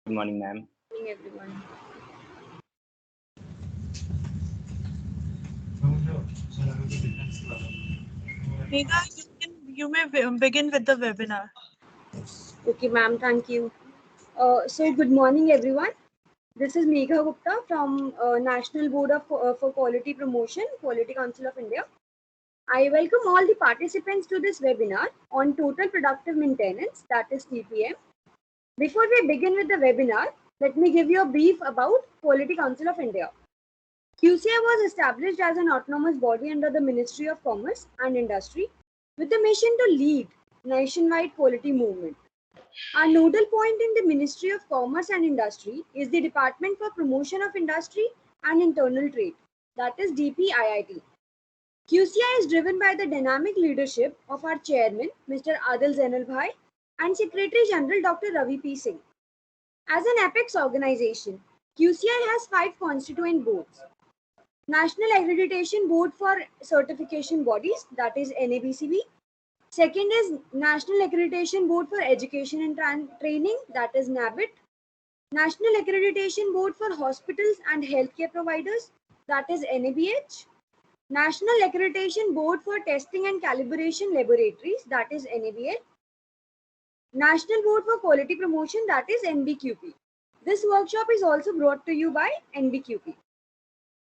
Good morning, ma'am. Good morning, everyone. Megha, you may begin with the webinar. Okay, ma'am, thank you. So, good morning, everyone. This is Megha Gupta from National Board for Quality Promotion, Quality Council of India. I welcome all the participants to this webinar on Total Productive Maintenance, that is TPM. Before we begin with the webinar, let me give you a brief about Quality Council of India. QCI was established as an autonomous body under the Ministry of Commerce and Industry with the mission to lead nationwide quality movement. Our nodal point in the Ministry of Commerce and Industry is the Department for Promotion of Industry and Internal Trade, that is DPIIT. QCI is driven by the dynamic leadership of our chairman, Mr. Adil Zainal Bhai, and Secretary General Dr. Ravi P. Singh. As an apex organization, QCI has 5 constituent boards. National Accreditation Board for Certification Bodies, that is NABCB. Second is National Accreditation Board for Education and Training, that is NABIT. National Accreditation Board for Hospitals and Healthcare Providers, that is NABH. National Accreditation Board for Testing and Calibration Laboratories, that is NABL. National Board for Quality Promotion, that is NBQP. This workshop is also brought to you by NBQP.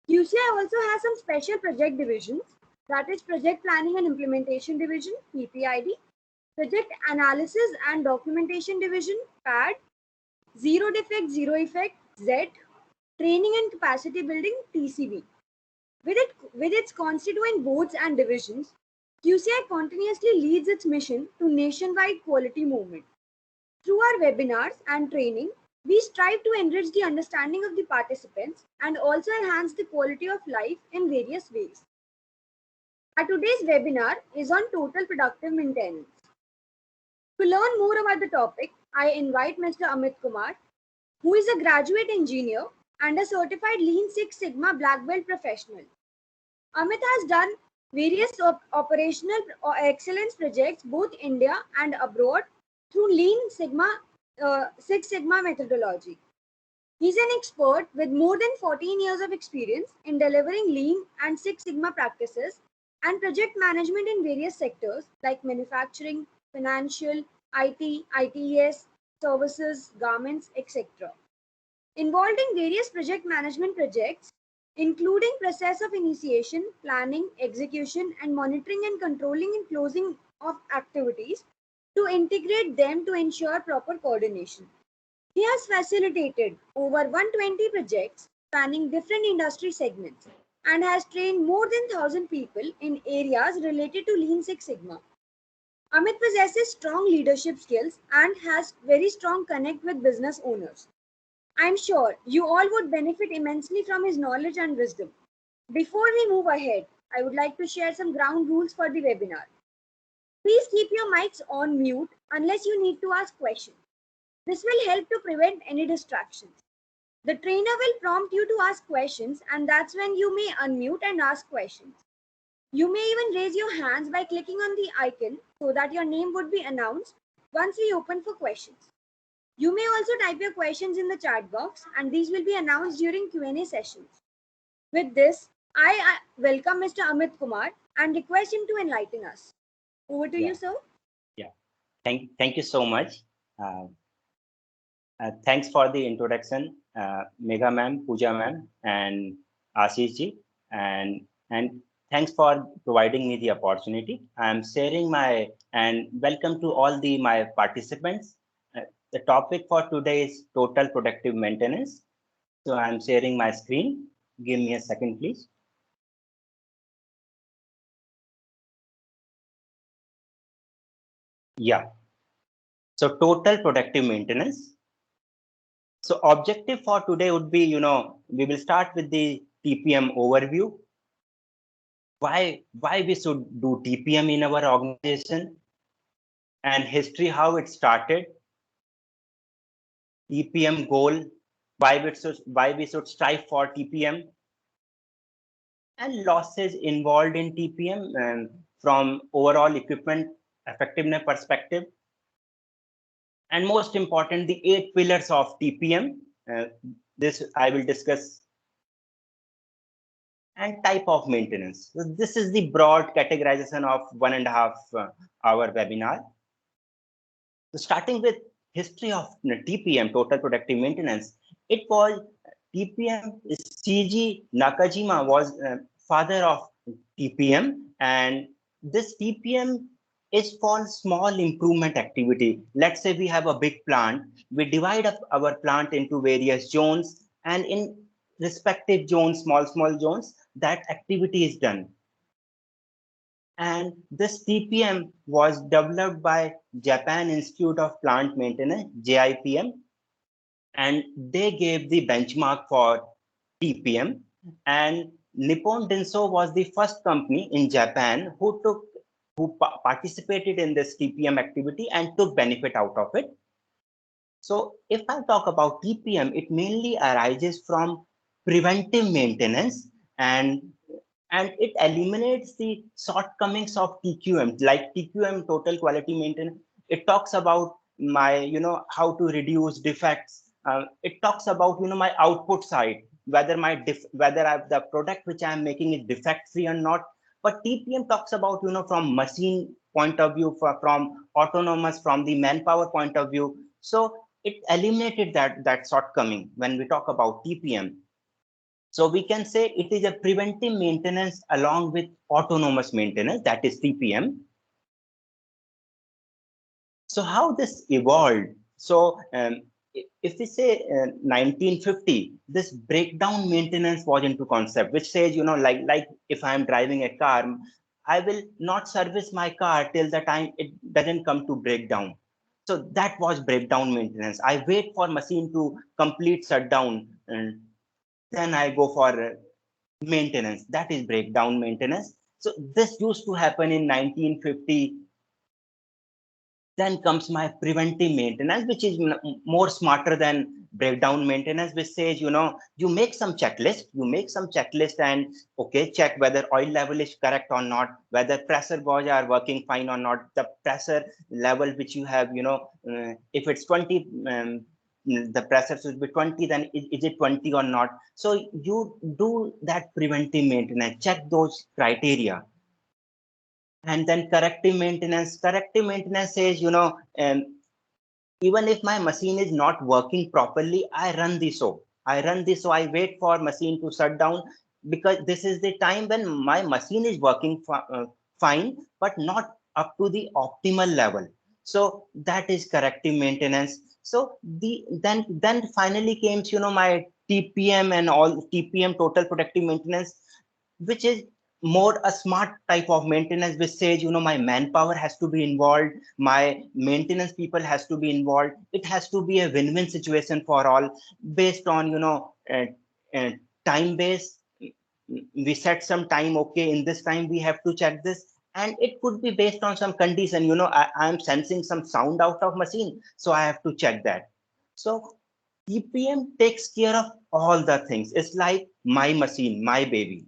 QCI also has some special project divisions, that is Project Planning and Implementation Division, PPID, Project Analysis and Documentation Division, PAD, Zero Defect, Zero Effect, Z, Training and Capacity Building, TCB. With its constituent boards and divisions, QCI continuously leads its mission to nationwide quality movement. Through our webinars and training, we strive to enrich the understanding of the participants and also enhance the quality of life in various ways. Our today's webinar is on total productive maintenance. To learn more about the topic, I invite Mr. Amit Kumar, who is a graduate engineer and a certified Lean Six Sigma Black Belt professional. Amit has done various operational excellence projects both India and abroad through Lean Six Sigma methodology. He's an expert with more than 14 years of experience in delivering Lean and Six Sigma practices and project management in various sectors like manufacturing, financial, IT, ITES, services, garments, etc. Involved in various project management projects, including process of initiation, planning, execution, and monitoring and controlling and closing of activities to integrate them to ensure proper coordination. He has facilitated over 120 projects spanning different industry segments and has trained more than 1,000 people in areas related to Lean Six Sigma. Amit possesses strong leadership skills and has very strong connect with business owners. I'm sure you all would benefit immensely from his knowledge and wisdom. Before we move ahead, I would like to share some ground rules for the webinar. Please keep your mics on mute unless you need to ask questions. This will help to prevent any distractions. The trainer will prompt you to ask questions, and that's when you may unmute and ask questions. You may even raise your hands by clicking on the icon so that your name would be announced once we open for questions. You may also type your questions in the chat box, and these will be announced during Q&A sessions. With this, I welcome Mr. Amit Kumar and request him to enlighten us. Over to you, sir. Yeah. Thank you so much. Thanks for the introduction, Megha ma'am, Pooja ma'am, and Ashish ji, and thanks for providing me the opportunity. I'm sharing and welcome to all my participants. The topic for today is total productive maintenance. So I'm sharing my screen. Give me a second, please. Yeah. So total productive maintenance. So objective for today would be, we will start with the TPM overview. Why we should do TPM in our organization and history, how it started, TPM goal, why we should strive for TPM, and losses involved in TPM from overall equipment effectiveness perspective, and most important, the 8 pillars of TPM. This I will discuss, and type of maintenance. So this is the broad categorization of 1.5 hour webinar. So starting with history of TPM, total productive maintenance, it was TPM. CG Nakajima was father of TPM, and this TPM is for small improvement activity. Let's say we have a big plant, we divide up our plant into various zones, and in respective zones, small zones, that activity is done. And this TPM was developed by Japan Institute of Plant Maintenance, JIPM, and they gave the benchmark for TPM. And Nippon Denso was the first company in Japan who participated in this TPM activity and took benefit out of it. So if I talk about TPM, it mainly arises from preventive maintenance, and it eliminates the shortcomings of TQM, like TQM, total quality maintenance. It talks about my, how to reduce defects. It talks about, my output side, whether the product which I am making is defect free or not. But TPM talks about, from machine point of view, from autonomous, from the manpower point of view. So it eliminated that shortcoming when we talk about TPM. So we can say it is a preventive maintenance along with autonomous maintenance, that is TPM. So how this evolved? So if we say 1950, this breakdown maintenance was into concept, which says, like if I'm driving a car, I will not service my car till the time it doesn't come to breakdown. So that was breakdown maintenance. I wait for machine to complete shutdown, and then I go for maintenance. That is breakdown maintenance. So this used to happen in 1950. Then comes my preventive maintenance, which is more smarter than breakdown maintenance, which says, you make some checklist and okay, check whether oil level is correct or not, whether pressure gauge are working fine or not, the pressure level which you have, if it's 20, the pressure should be 20, then is it 20 or not? So you do that preventive maintenance, check those criteria. And then corrective maintenance says, even if my machine is not working properly, I run this. So I wait for machine to shut down, because this is the time when my machine is working fine, but not up to the optimal level. So that is corrective maintenance. So then finally came, my TPM and all TPM, total productive maintenance, which is more a smart type of maintenance, which says, my manpower has to be involved, my maintenance people has to be involved, it has to be a win-win situation for all, based on, time base. We set some time, okay, in this time we have to check this, and it could be based on some condition, I'm sensing some sound out of machine, so I have to check that. So TPM takes care of all the things. It's like my machine, my baby.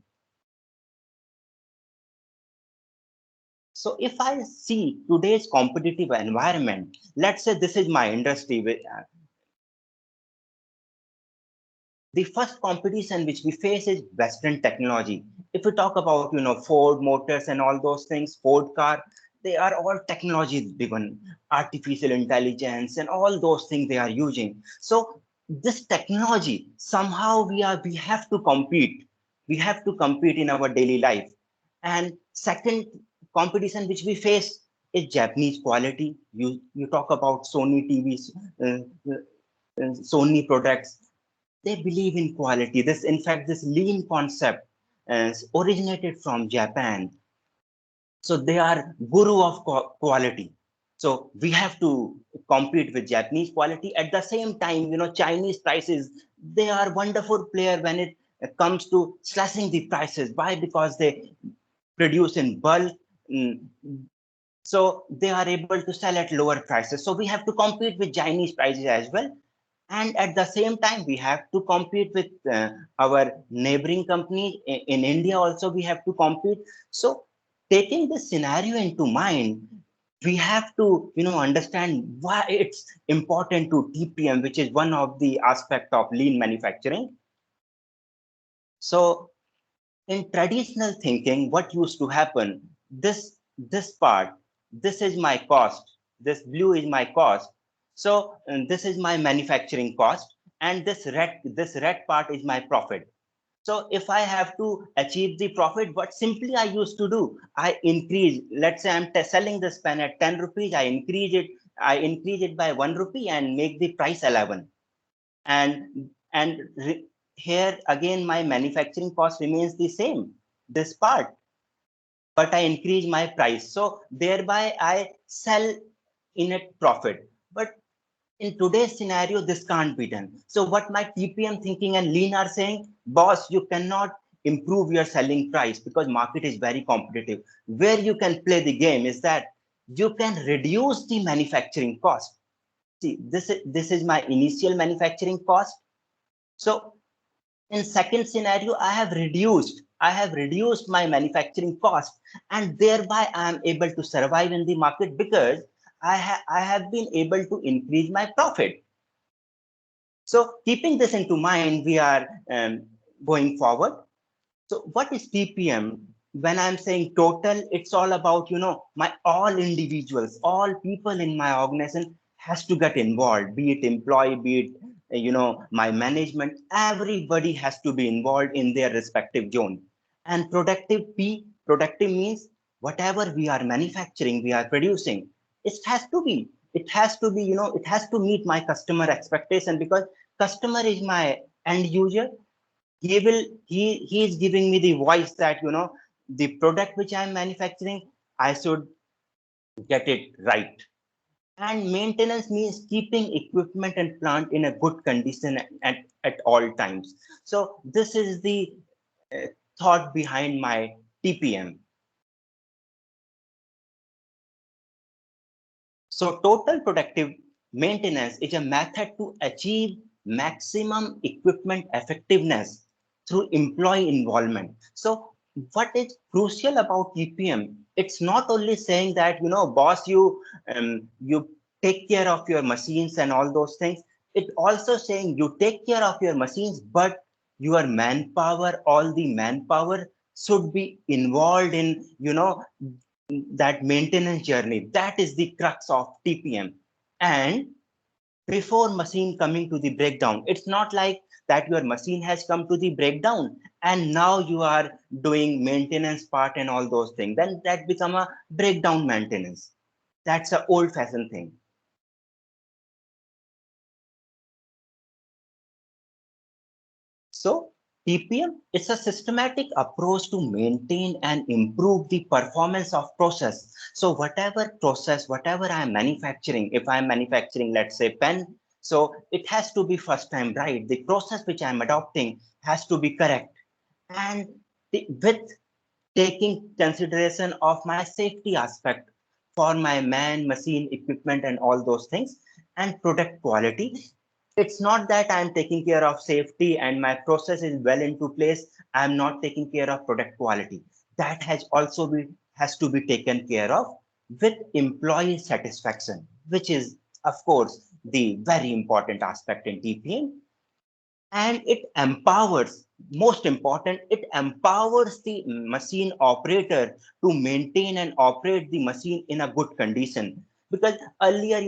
So if I see today's competitive environment, let's say this is my industry. The first competition which we face is Western technology. If we talk about, Ford Motors and all those things, Ford car, they are all technology driven, artificial intelligence and all those things they are using. So this technology, somehow we have to compete. We have to compete in our daily life. And second competition which we face is Japanese quality. You talk about Sony TVs, Sony products. They believe in quality. In fact, this lean concept originated from Japan. So they are guru of quality. So we have to compete with Japanese quality. At the same time, Chinese prices, they are wonderful player when it comes to slashing the prices. Why? Because they produce in bulk. mm, So they are able to sell at lower prices. So we have to compete with Chinese prices as well. And at the same time, we have to compete with our neighboring company in India. Also, we have to compete. So taking this scenario into mind, we have to, understand why it's important to TPM, which is one of the aspect of lean manufacturing. So in traditional thinking, what used to happen, this part, this is my cost, this blue is my cost. So this is my manufacturing cost, and this red part is my profit. So if I have to achieve the profit, what simply I used to do, I increase, let's say I'm selling this pen at 10 rupees, I increase it by 1 rupee and make the price 11. And here again, my manufacturing cost remains the same, this part, but I increase my price. So thereby I sell in a profit. But in today's scenario, this can't be done. So what my TPM thinking and lean are saying, boss, you cannot improve your selling price because market is very competitive. Where you can play the game is that you can reduce the manufacturing cost. See, this is my initial manufacturing cost. So in second scenario, I have reduced my manufacturing cost, and thereby I am able to survive in the market because I have been able to increase my profit. So keeping this into mind, we are going forward. So what is TPM? When I'm saying total, it's all about, my all individuals, all people in my organization has to get involved, be it employee, be it, my management, everybody has to be involved in their respective zone. And productive means whatever we are manufacturing, we are producing, it has to meet my customer expectation, because customer is my end user. He is giving me the voice that, the product which I'm manufacturing, I should get it right. And maintenance means keeping equipment and plant in a good condition at all times. So this is the uh, thought behind my TPM. So total productive maintenance is a method to achieve maximum equipment effectiveness through employee involvement. So what is crucial about TPM? It's not only saying that, boss, you take care of your machines and all those things. It also saying you take care of your machines, but your manpower, all the manpower should be involved in, that maintenance journey. That is the crux of TPM. And before machine coming to the breakdown, it's not like that your machine has come to the breakdown and now you are doing maintenance part and all those things. Then that become a breakdown maintenance. That's an old fashioned thing. So TPM is a systematic approach to maintain and improve the performance of process. So whatever process, whatever I am manufacturing, if I am manufacturing, let's say pen, so it has to be first time right. The process which I am adopting has to be correct. And with taking consideration of my safety aspect for my man, machine, equipment, and all those things, and product quality. It's not that I'm taking care of safety and my process is well into place. I'm not taking care of product quality. That has to be taken care of with employee satisfaction, which is of course the very important aspect in TPM. And it empowers, most important, it empowers the machine operator to maintain and operate the machine in a good condition. Because earlier,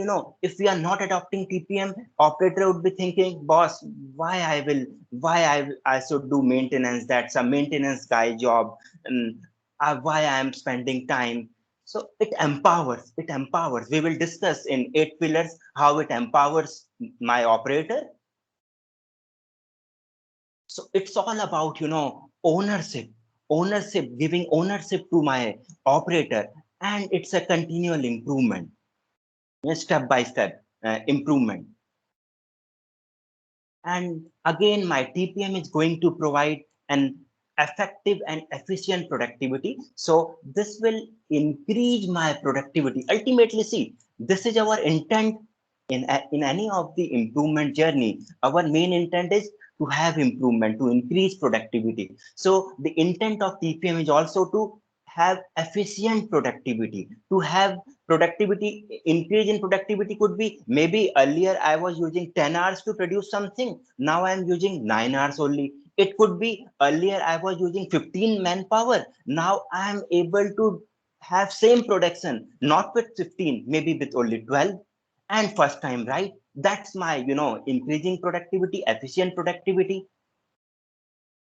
if we are not adopting TPM, operator would be thinking, boss, why I should do maintenance? That's a maintenance guy job. And why I am spending time. So it empowers. We will discuss in 8 pillars how it empowers my operator. So it's all about, ownership, giving ownership to my operator, and it's a continual improvement, step by step improvement. And again, my TPM is going to provide an effective and efficient productivity. So this will increase my productivity. Ultimately, see, this is our intent in any of the improvement journey. Our main intent is to have improvement, to increase productivity. So the intent of TPM is also to have efficient productivity, to have Productivity, increase in productivity could be maybe earlier I was using 10 hours to produce something. Now I'm using 9 hours only. It could be earlier I was using 15 manpower. Now I'm able to have same production, not with 15, maybe with only 12. And first time, right? That's my, increasing productivity, efficient productivity.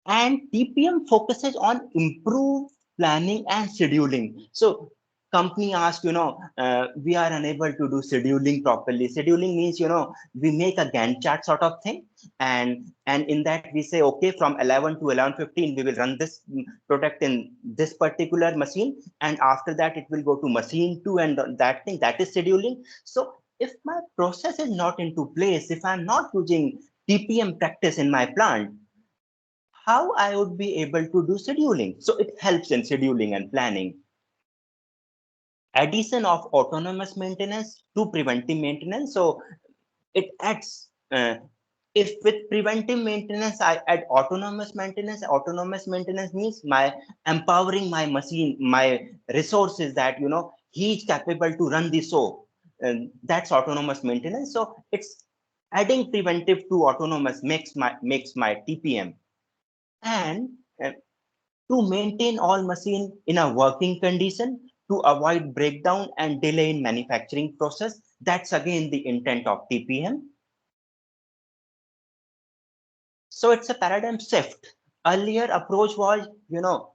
And TPM focuses on improved planning and scheduling. So company asks, we are unable to do scheduling properly. Scheduling means, we make a Gantt chart sort of thing. And in that we say, okay, from 11 to 11:15, we will run this product in this particular machine. And after that, it will go to machine two and that thing, that is scheduling. So if my process is not into place, if I'm not using TPM practice in my plant, how I would be able to do scheduling. So it helps in scheduling and planning. Addition of autonomous maintenance to preventive maintenance. So it adds, if with preventive maintenance, I add autonomous maintenance means my empowering my machine, my resources that, he's capable to run the show. And that's autonomous maintenance. So it's adding preventive to autonomous makes my TPM. And to maintain all machine in a working condition, to avoid breakdown and delay in manufacturing process. That's again the intent of TPM. So it's a paradigm shift. Earlier approach was,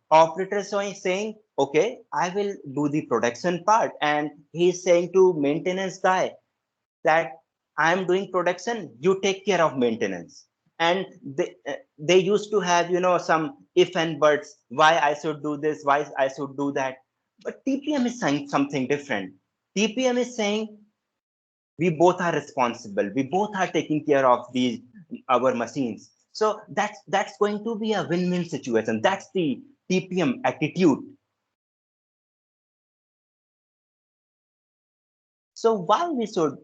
operators saying, okay, I will do the production part, and he's saying to maintenance guy that I'm doing production, you take care of maintenance. And they used to have, some if and buts, why I should do this, why I should do that. But TPM is saying something different. TPM is saying we both are responsible, we both are taking care of these our machines. So that's going to be a win-win situation. That's the TPM attitude. So why we should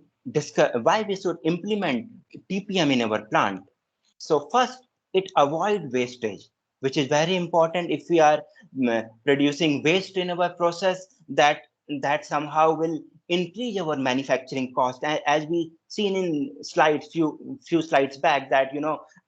implement TPM in our plant? So first, it avoid wastage, which is very important. If we are producing waste in our process, that somehow will increase our manufacturing cost. As we seen in slides, few slides back, that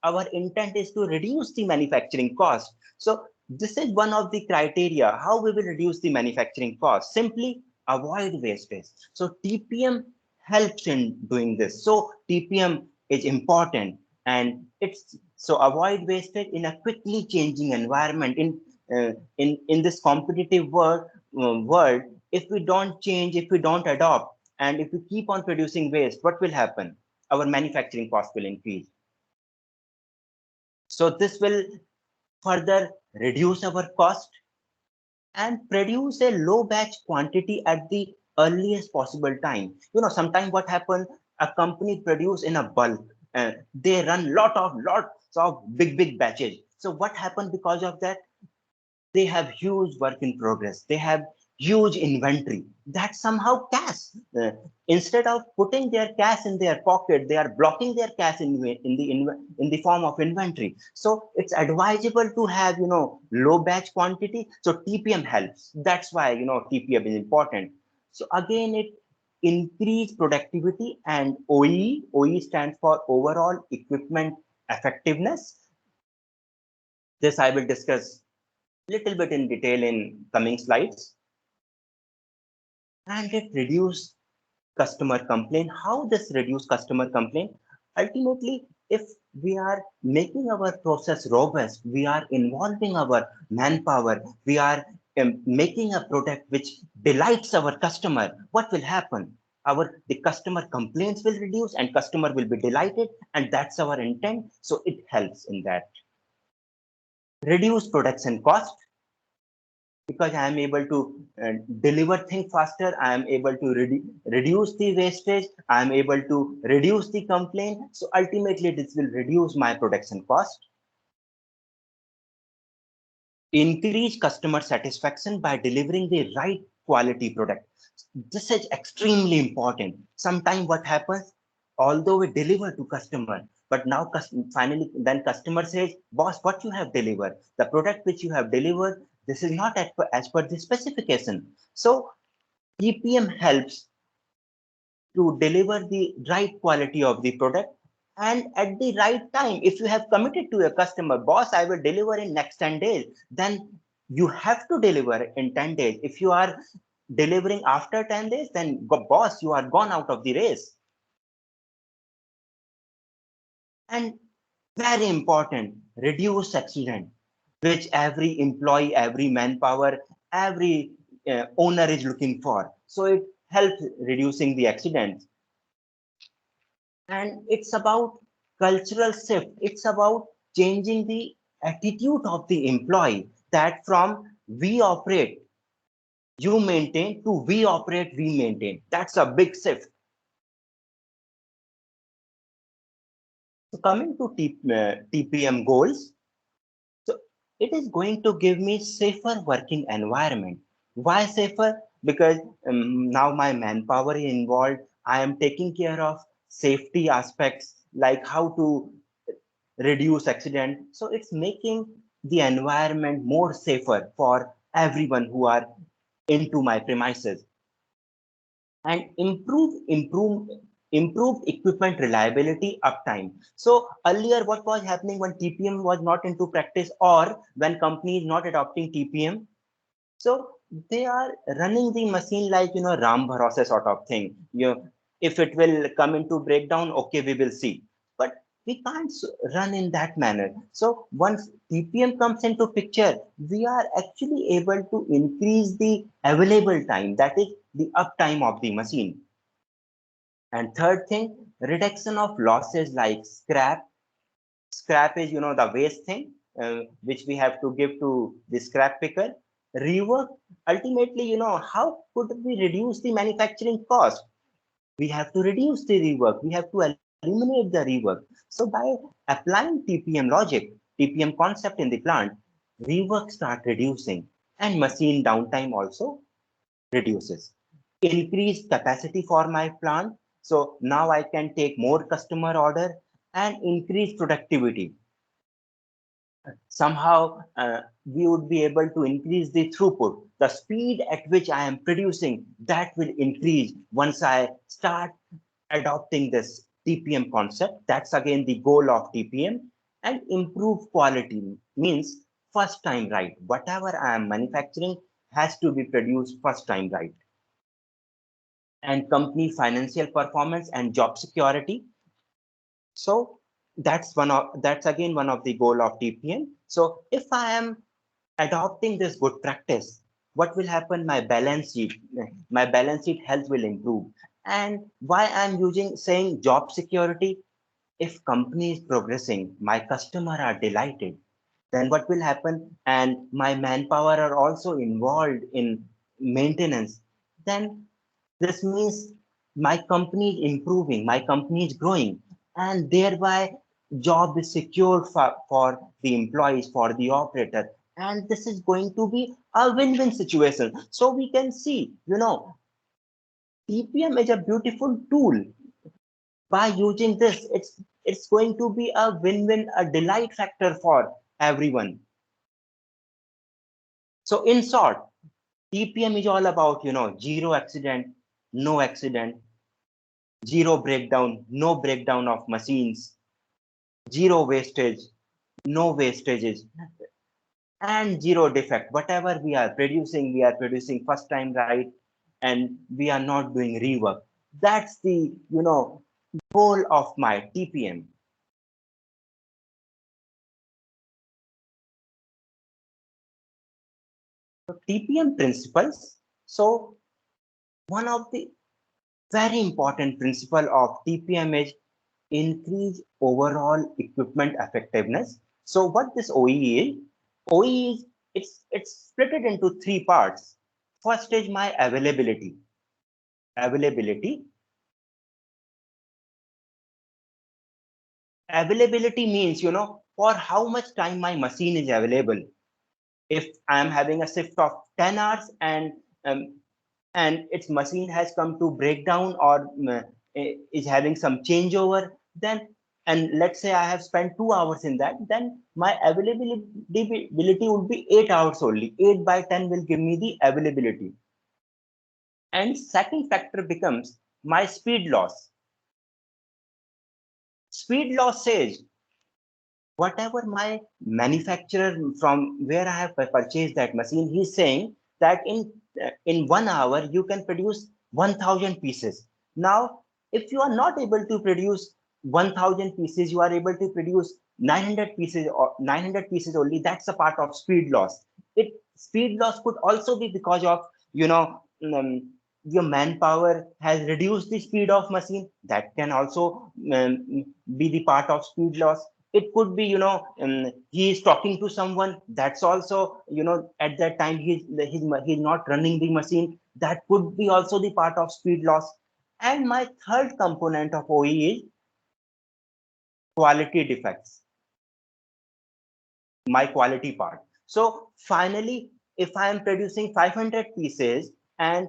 our intent is to reduce the manufacturing cost. So this is one of the criteria how we will reduce the manufacturing cost. Simply avoid wastage. So TPM helps in doing this. So TPM is important, and it's so avoid wastage in a quickly changing environment. In this competitive world, if we don't change, if we don't adopt, and if we keep on producing waste, what will happen? Our manufacturing cost will increase. So this will further reduce our cost and produce a low batch quantity at the earliest possible time. Sometimes what happens, a company produce in a bulk and they run lots of big batches. So what happened because of that? They have huge work in progress, they have huge inventory that somehow cash. Instead of putting their cash in their pocket, they are blocking their cash in the form of inventory. So it's advisable to have low batch quantity. So TPM helps. That's why TPM is important. So again, it increase productivity. And OE stands for overall equipment effectiveness. This I will discuss little bit in detail in coming slides. And it reduce customer complaint. How this reduce customer complaint? Ultimately, if we are making our process robust, we are involving our manpower, we are making a product which delights our customer, what will happen? The customer complaints will reduce and customer will be delighted, and that's our intent. So it helps in that. Reduce production cost, because I am able to deliver things faster, I am able to reduce the wastage, I am able to reduce the complaint. So ultimately, this will reduce my production cost. Increase customer satisfaction by delivering the right quality product. This is extremely important. Sometimes what happens, although we deliver to customer, but now finally then customer says, boss, what you have delivered, the product which you have delivered, this is not as per the specification. So TPM helps to deliver the right quality of the product and at the right time. If you have committed to your customer, boss, I will deliver in next 10 days, then you have to deliver in 10 days. If you are delivering after 10 days, then boss, you are gone out of the race. And very important, reduce accident, which every employee, every manpower, every owner is looking for. So it helps reducing the accidents. And it's about cultural shift. It's about changing the attitude of the employee, that from we operate, you maintain, to we operate, we maintain. That's a big shift. So coming to TPM goals, so it is going to give me safer working environment. Why safer? Because now my manpower is involved. I am taking care of safety aspects, like how to reduce accident. So it's making the environment more safer for everyone who are into my premises. And improved equipment reliability, uptime. So earlier, what was happening when TPM was not into practice, or when companies not adopting TPM, so they are running the machine like, Ram Bharosa sort of thing. If it will come into breakdown, okay, we will see. But we can't run in that manner. So once TPM comes into picture, we are actually able to increase the available time, that is the uptime of the machine. And third thing, reduction of losses like scrap. Scrap is, the waste thing, which we have to give to the scrap picker. Rework, ultimately, how could we reduce the manufacturing cost? We have to reduce the rework. We have to eliminate the rework. So by applying TPM logic, TPM concept in the plant, rework start reducing, and machine downtime also reduces. Increased capacity for my plant. So now I can take more customer order and increase productivity. Somehow we would be able to increase the throughput. The speed at which I am producing, that will increase once I start adopting this TPM concept. That's again the goal of TPM. And improve quality means first time right. Whatever I am manufacturing has to be produced first time right. And company financial performance and job security. So that's again one of the goal of TPM. So if I am adopting this good practice, what will happen? My balance sheet health will improve. And why I'm using saying job security? If company is progressing, my customer are delighted, then what will happen? And my manpower are also involved in maintenance. Then this means my company is improving, my company is growing, and thereby job is secured for the employees, for the operator. And this is going to be a win-win situation. So we can see, TPM is a beautiful tool. By using this, it's going to be a win-win, a delight factor for everyone. So in short, TPM is all about, zero accident, no accident, zero breakdown, no breakdown of machines, zero wastage, no wastages, and zero defect. Whatever we are producing first time right, and we are not doing rework. That's the, goal of my TPM. So TPM principles. So one of the very important principle of TPM is increase overall equipment effectiveness. So what this OE is? OE is, it's split it into three parts. First is my availability. Availability. Availability means, for how much time my machine is available. If I am having a shift of 10 hours, um, and its machine has come to breakdown, or is having some changeover, then, and let's say I have spent 2 hours in that, then my availability would be 8 hours only. 8 by 10 will give me the availability. And second factor becomes my speed loss. Speed loss says whatever my manufacturer from where I have purchased that machine, he's saying that in 1 hour you can produce 1,000 pieces. Now, if you are not able to produce 1,000 pieces, you are able to produce 900 pieces or 900 pieces only. That's a part of speed loss. It speed loss could also be because of your manpower has reduced the speed of machine. That can also be the part of speed loss. It could be he is talking to someone, that's also at that time he's not running the machine, that could be also the part of speed loss. And my third component of OE is quality defects, my quality part. So finally, if I am producing 500 pieces and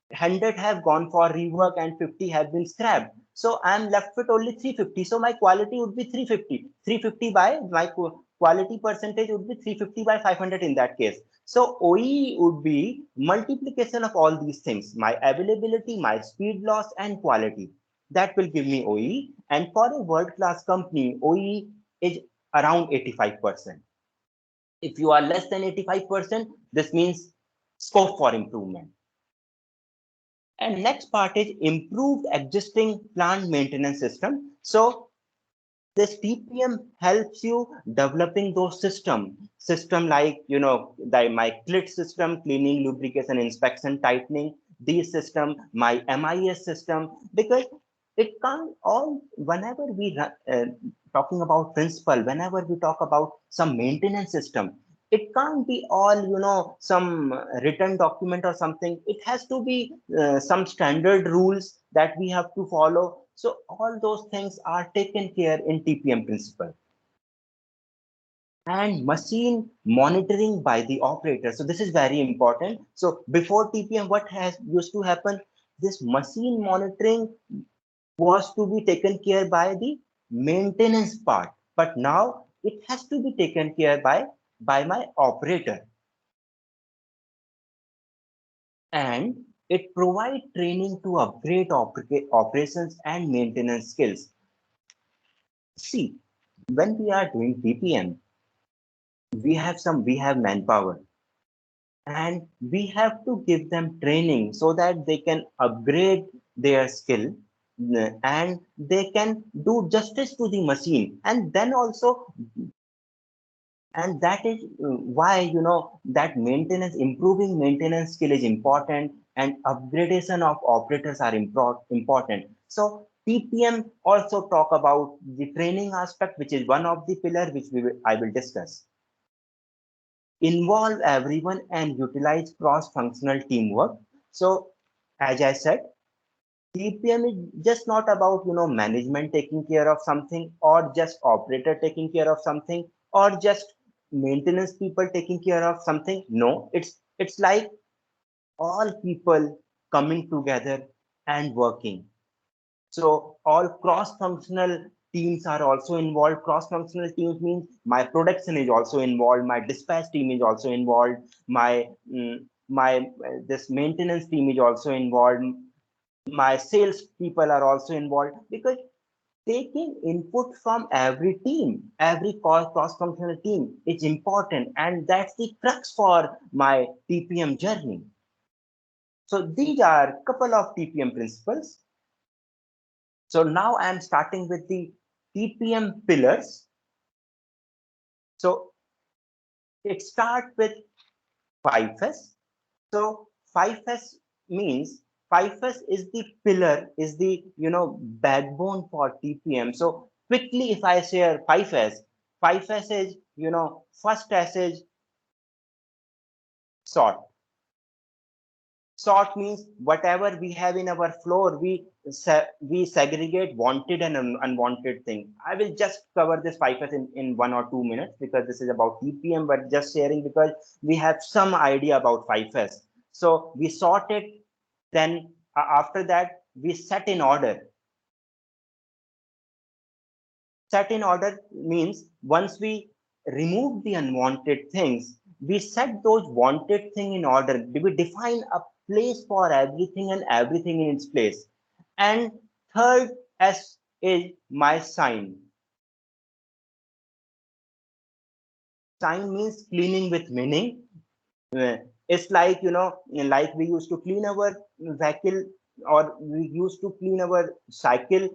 100 have gone for rework and 50 have been scrapped, so I'm left with only 350. So my quality would be 350 by my quality percentage would be 350 by 500 in that case. So OE would be multiplication of all these things, my availability, my speed loss, and quality. That will give me OE. And for a world-class company, OE is around 85%. If you are less than 85%, this means scope for improvement. And next part is improved existing plant maintenance system. So this TPM helps you developing those system like my CLIT system, cleaning, lubrication, inspection, tightening, these system, my MIS system, because it can't all whenever we talking about principle, whenever we talk about some maintenance system, it can't be all some written document or something. It has to be some standard rules that we have to follow. So all those things are taken care in TPM principle. And machine monitoring by the operator, so this is very important. So before TPM, what has used to happen, this machine monitoring was to be taken care by the maintenance part, but now it has to be taken care by my operator. And it provides training to upgrade operations and maintenance skills. See, when we are doing TPM, we have manpower, and we have to give them training so that they can upgrade their skill, and they can do justice to the machine. And then also, and that is why that improving maintenance skill is important, and upgradation of operators are important. So TPM also talk about the training aspect, which is one of the pillar which I will discuss. Involve everyone and utilize cross-functional teamwork. So as I said, TPM is just not about management taking care of something, or just operator taking care of something, or just maintenance people taking care of something. No, it's like all people coming together and working. So all cross-functional teams are also involved. Cross-functional teams means my production is also involved, my dispatch team is also involved, my this maintenance team is also involved, my sales people are also involved, because taking input from every team, every cross-functional team is important, and that's the crux for my TPM journey. So these are a couple of TPM principles. So now I'm starting with the TPM pillars. So it starts with 5S. So 5S means 5S is the pillar, is the backbone for TPM. So quickly, if I share 5S, 5S is first S is sort. Sort means whatever we have in our floor, we segregate wanted and unwanted thing. I will just cover this 5S in 1 or 2 minutes, because this is about TPM, but just sharing because we have some idea about 5S. So we sort it, then after that we set in order. Set in order means once we remove the unwanted things, we set those wanted thing in order. We define a place for everything and everything in its place. And third S is my sign. Sign means cleaning with meaning. It's like, like we used to clean our vehicle, or we used to clean our cycle.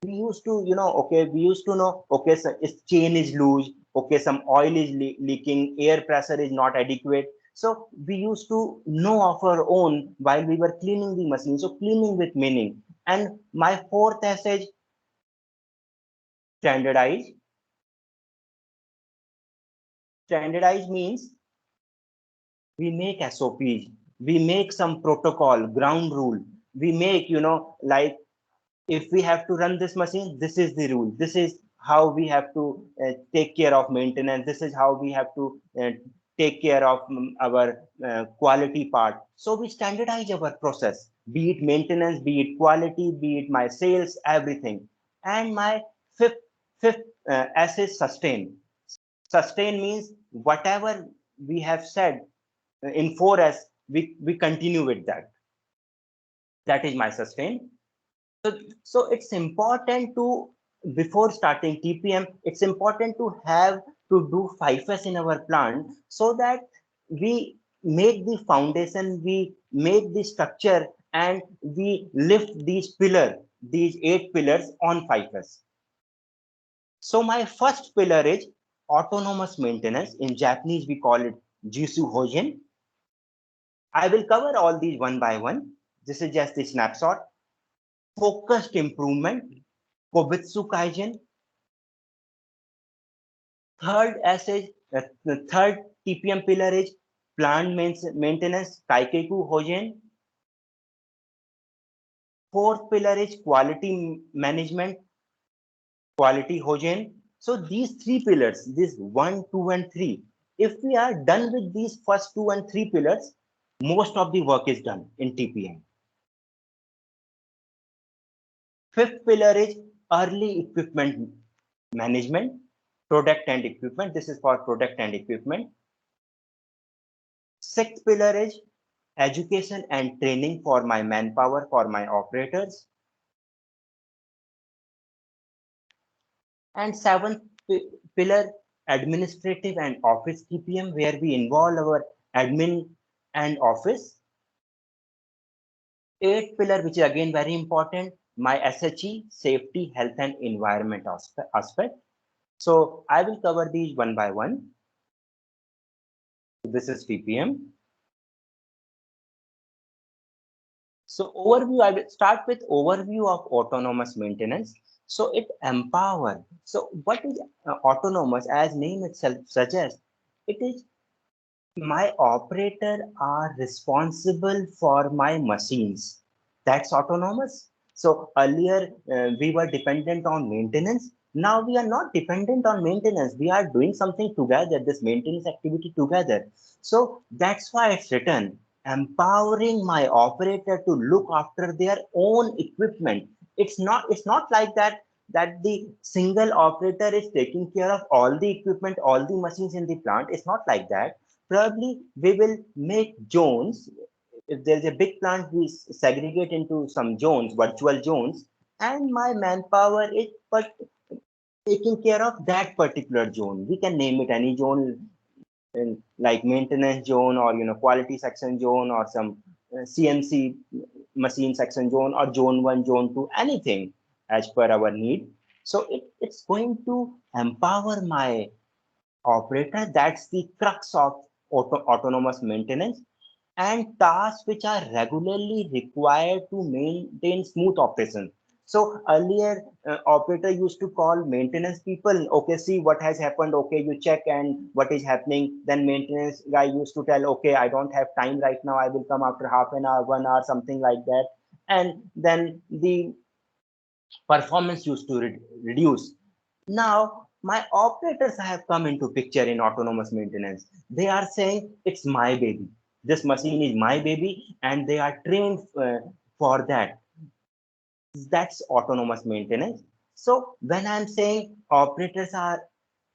We used to, okay, we used to know, okay, so its chain is loose, okay, some oil is leaking, air pressure is not adequate. So we used to know of our own while we were cleaning the machine. So cleaning with meaning. And my fourth message, standardize. Standardize means we make SOPs, we make some protocol, ground rule. We make, like, if we have to run this machine, this is the rule. This is how we have to take care of maintenance. This is how we have to take care of our quality part. So we standardize our process, be it maintenance, be it quality, be it my sales, everything. And my fifth S is sustain. Sustain means whatever we have said in 4S, we continue with that. That is my sustain. So it's important to, before starting TPM, it's important to have to do 5S in our plant, so that we make the foundation, we make the structure, and we lift these 8 pillars on 5S. So my first pillar is autonomous maintenance. In Japanese, we call it Jisu Hojen. I will cover all these one by one. This is just a snapshot. Focused improvement, Kobitsu Kaizen. Third essay, the third TPM pillar is plant maintenance, Kaikeku Hojen. Fourth pillar is quality management, quality Hojen. So these 3 pillars, this 1, 2, and 3, if we are done with these first 2 and 3 pillars, most of the work is done in TPM. Fifth pillar is early equipment management, product and equipment. This is for product and equipment. Sixth pillar is education and training for my manpower, for my operators. And seventh pillar, administrative and office TPM, where we involve our admin and office. Eighth pillar, which is again very important, my SHE, safety, health, and environment aspect. So I will cover these one by one. This is TPM. So overview, I will start with overview of autonomous maintenance. So it empower. So what is autonomous? As name itself suggests, it is my operator are responsible for my machines. That's autonomous. So earlier we were dependent on maintenance. Now we are not dependent on maintenance. We are doing something together, this maintenance activity together. So that's why it's written, empowering my operator to look after their own equipment. It's not like that the single operator is taking care of all the equipment, all the machines in the plant. It's not like that. Probably we will make zones. If there's a big plant, we segregate into some zones, virtual zones, and my manpower is but taking care of that particular zone. We can name it any zone, like maintenance zone, or quality section zone, or some CNC machine section zone, or zone 1, zone 2, anything as per our need. So it's going to empower my operator. That's the crux of autonomous maintenance. And tasks which are regularly required to maintain smooth operation. So earlier, operator used to call maintenance people. Okay, see what has happened. Okay, you check and what is happening. Then maintenance guy used to tell, okay, I don't have time right now. I will come after half an hour, 1 hour, something like that. And then the performance used to reduce. Now, my operators have come into picture in autonomous maintenance. They are saying, it's my baby. This machine is my baby, and they are trained for that. That's autonomous maintenance. So when I'm saying operators are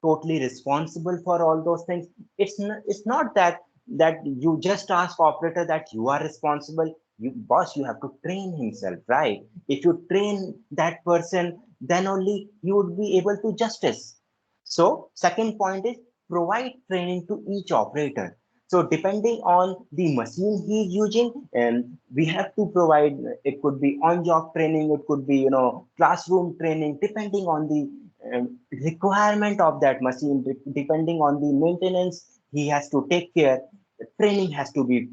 totally responsible for all those things, it's not that that you just ask operator that you are responsible. Boss, you have to train himself, right? If you train that person, then only he would be able to justice. So second point is provide training to each operator. So depending on the machine he is using, and we have to provide, it could be on-job training, it could be, classroom training, depending on the requirement of that machine, depending on the maintenance he has to take care. Training has to be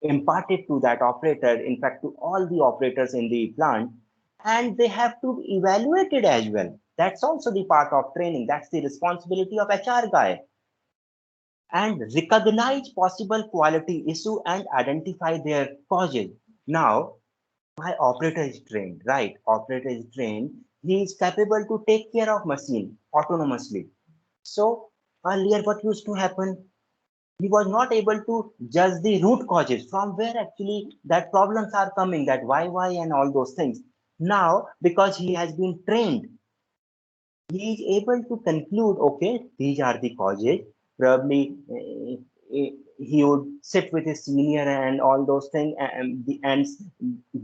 imparted to that operator, in fact, to all the operators in the plant, and they have to be evaluated as well. That's also the part of training. That's the responsibility of HR guy. And recognize possible quality issue and identify their causes. Now, my operator is trained, right? Operator is trained. He is capable to take care of machine autonomously. So earlier, what used to happen? He was not able to judge the root causes from where actually that problems are coming, that why and all those things. Now, because he has been trained, he is able to conclude, okay, these are the causes. Probably he would sit with his senior and all those things, and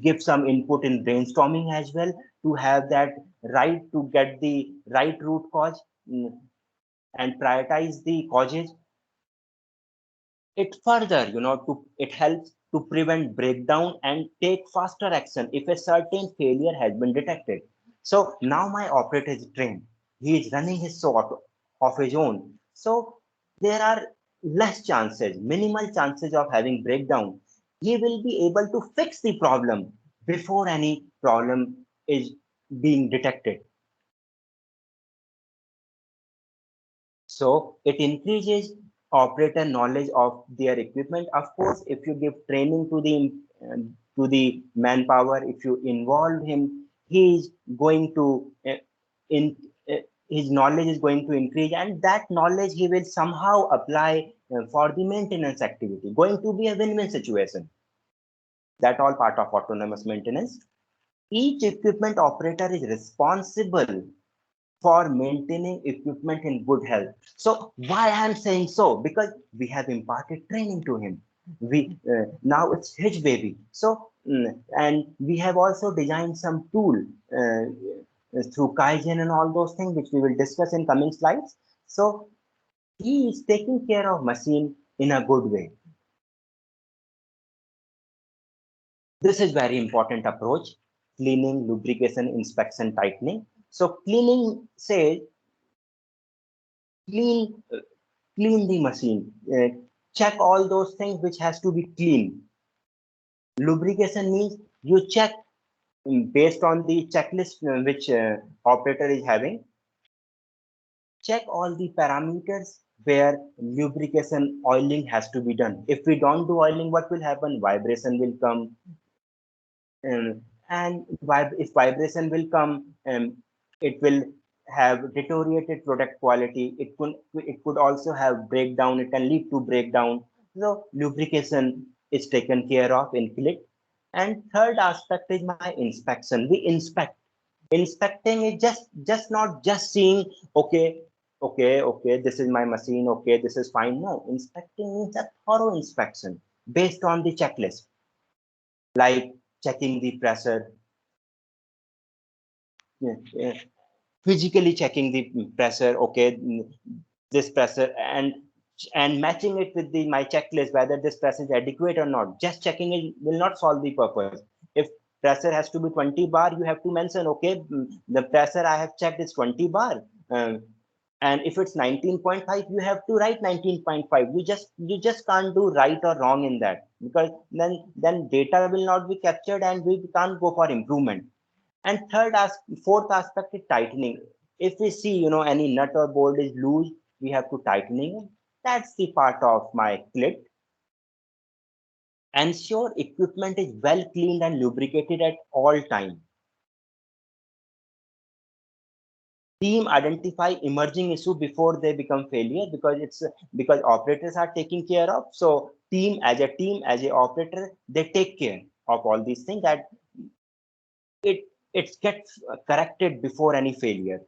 give some input in brainstorming as well, to have that right, to get the right root cause, and prioritize the causes. It further, it helps to prevent breakdown and take faster action if a certain failure has been detected. So now my operator is trained. He is running his sort of his own. So there are less chances, minimal chances of having breakdown. He will be able to fix the problem before any problem is being detected. So it increases operator knowledge of their equipment. Of course, if you give training to the manpower, if you involve him, he is going to in uh, his knowledge is going to increase, and that knowledge he will somehow apply for the maintenance activity. Going to be a win-win situation. That all part of autonomous maintenance. Each equipment operator is responsible for maintaining equipment in good health. So why I'm saying so? Because we have imparted training to him. We now it's his baby. So and we have also designed some tool through Kaizen and all those things, which we will discuss in coming slides. So he is taking care of machine in a good way. This is very important approach: cleaning, lubrication, inspection, tightening. So cleaning says clean clean the machine, check all those things which has to be clean. Lubrication means you check based on the checklist which operator is having. Check all the parameters where lubrication oiling has to be done. If we don't do oiling, what will happen? Vibration will come. And if vibration will come, it will have deteriorated product quality. It could also have breakdown. It can lead to breakdown. So lubrication is taken care of in click. And third aspect is my inspection. We inspect. Inspecting is just not just seeing, okay, this is my machine, okay, this is fine. No, inspecting means a thorough inspection based on the checklist, like checking the pressure, yeah, physically checking the pressure, okay, this pressure, and matching it with my checklist, whether this pressure is adequate or not. Just checking it will not solve the purpose. If pressure has to be 20 bar, you have to mention, okay, the pressure I have checked is 20 bar. And if it's 19.5, you have to write 19.5. You just can't do right or wrong in that, because then data will not be captured and we can't go for improvement. And fourth aspect is tightening. If we see, any nut or bolt is loose, we have to tightening it. That's the part of my clit. Ensure equipment is well cleaned and lubricated at all time. Team identify emerging issue before they become failure, because operators are taking care of. So team as a operator, they take care of all these things, that it gets corrected before any failure.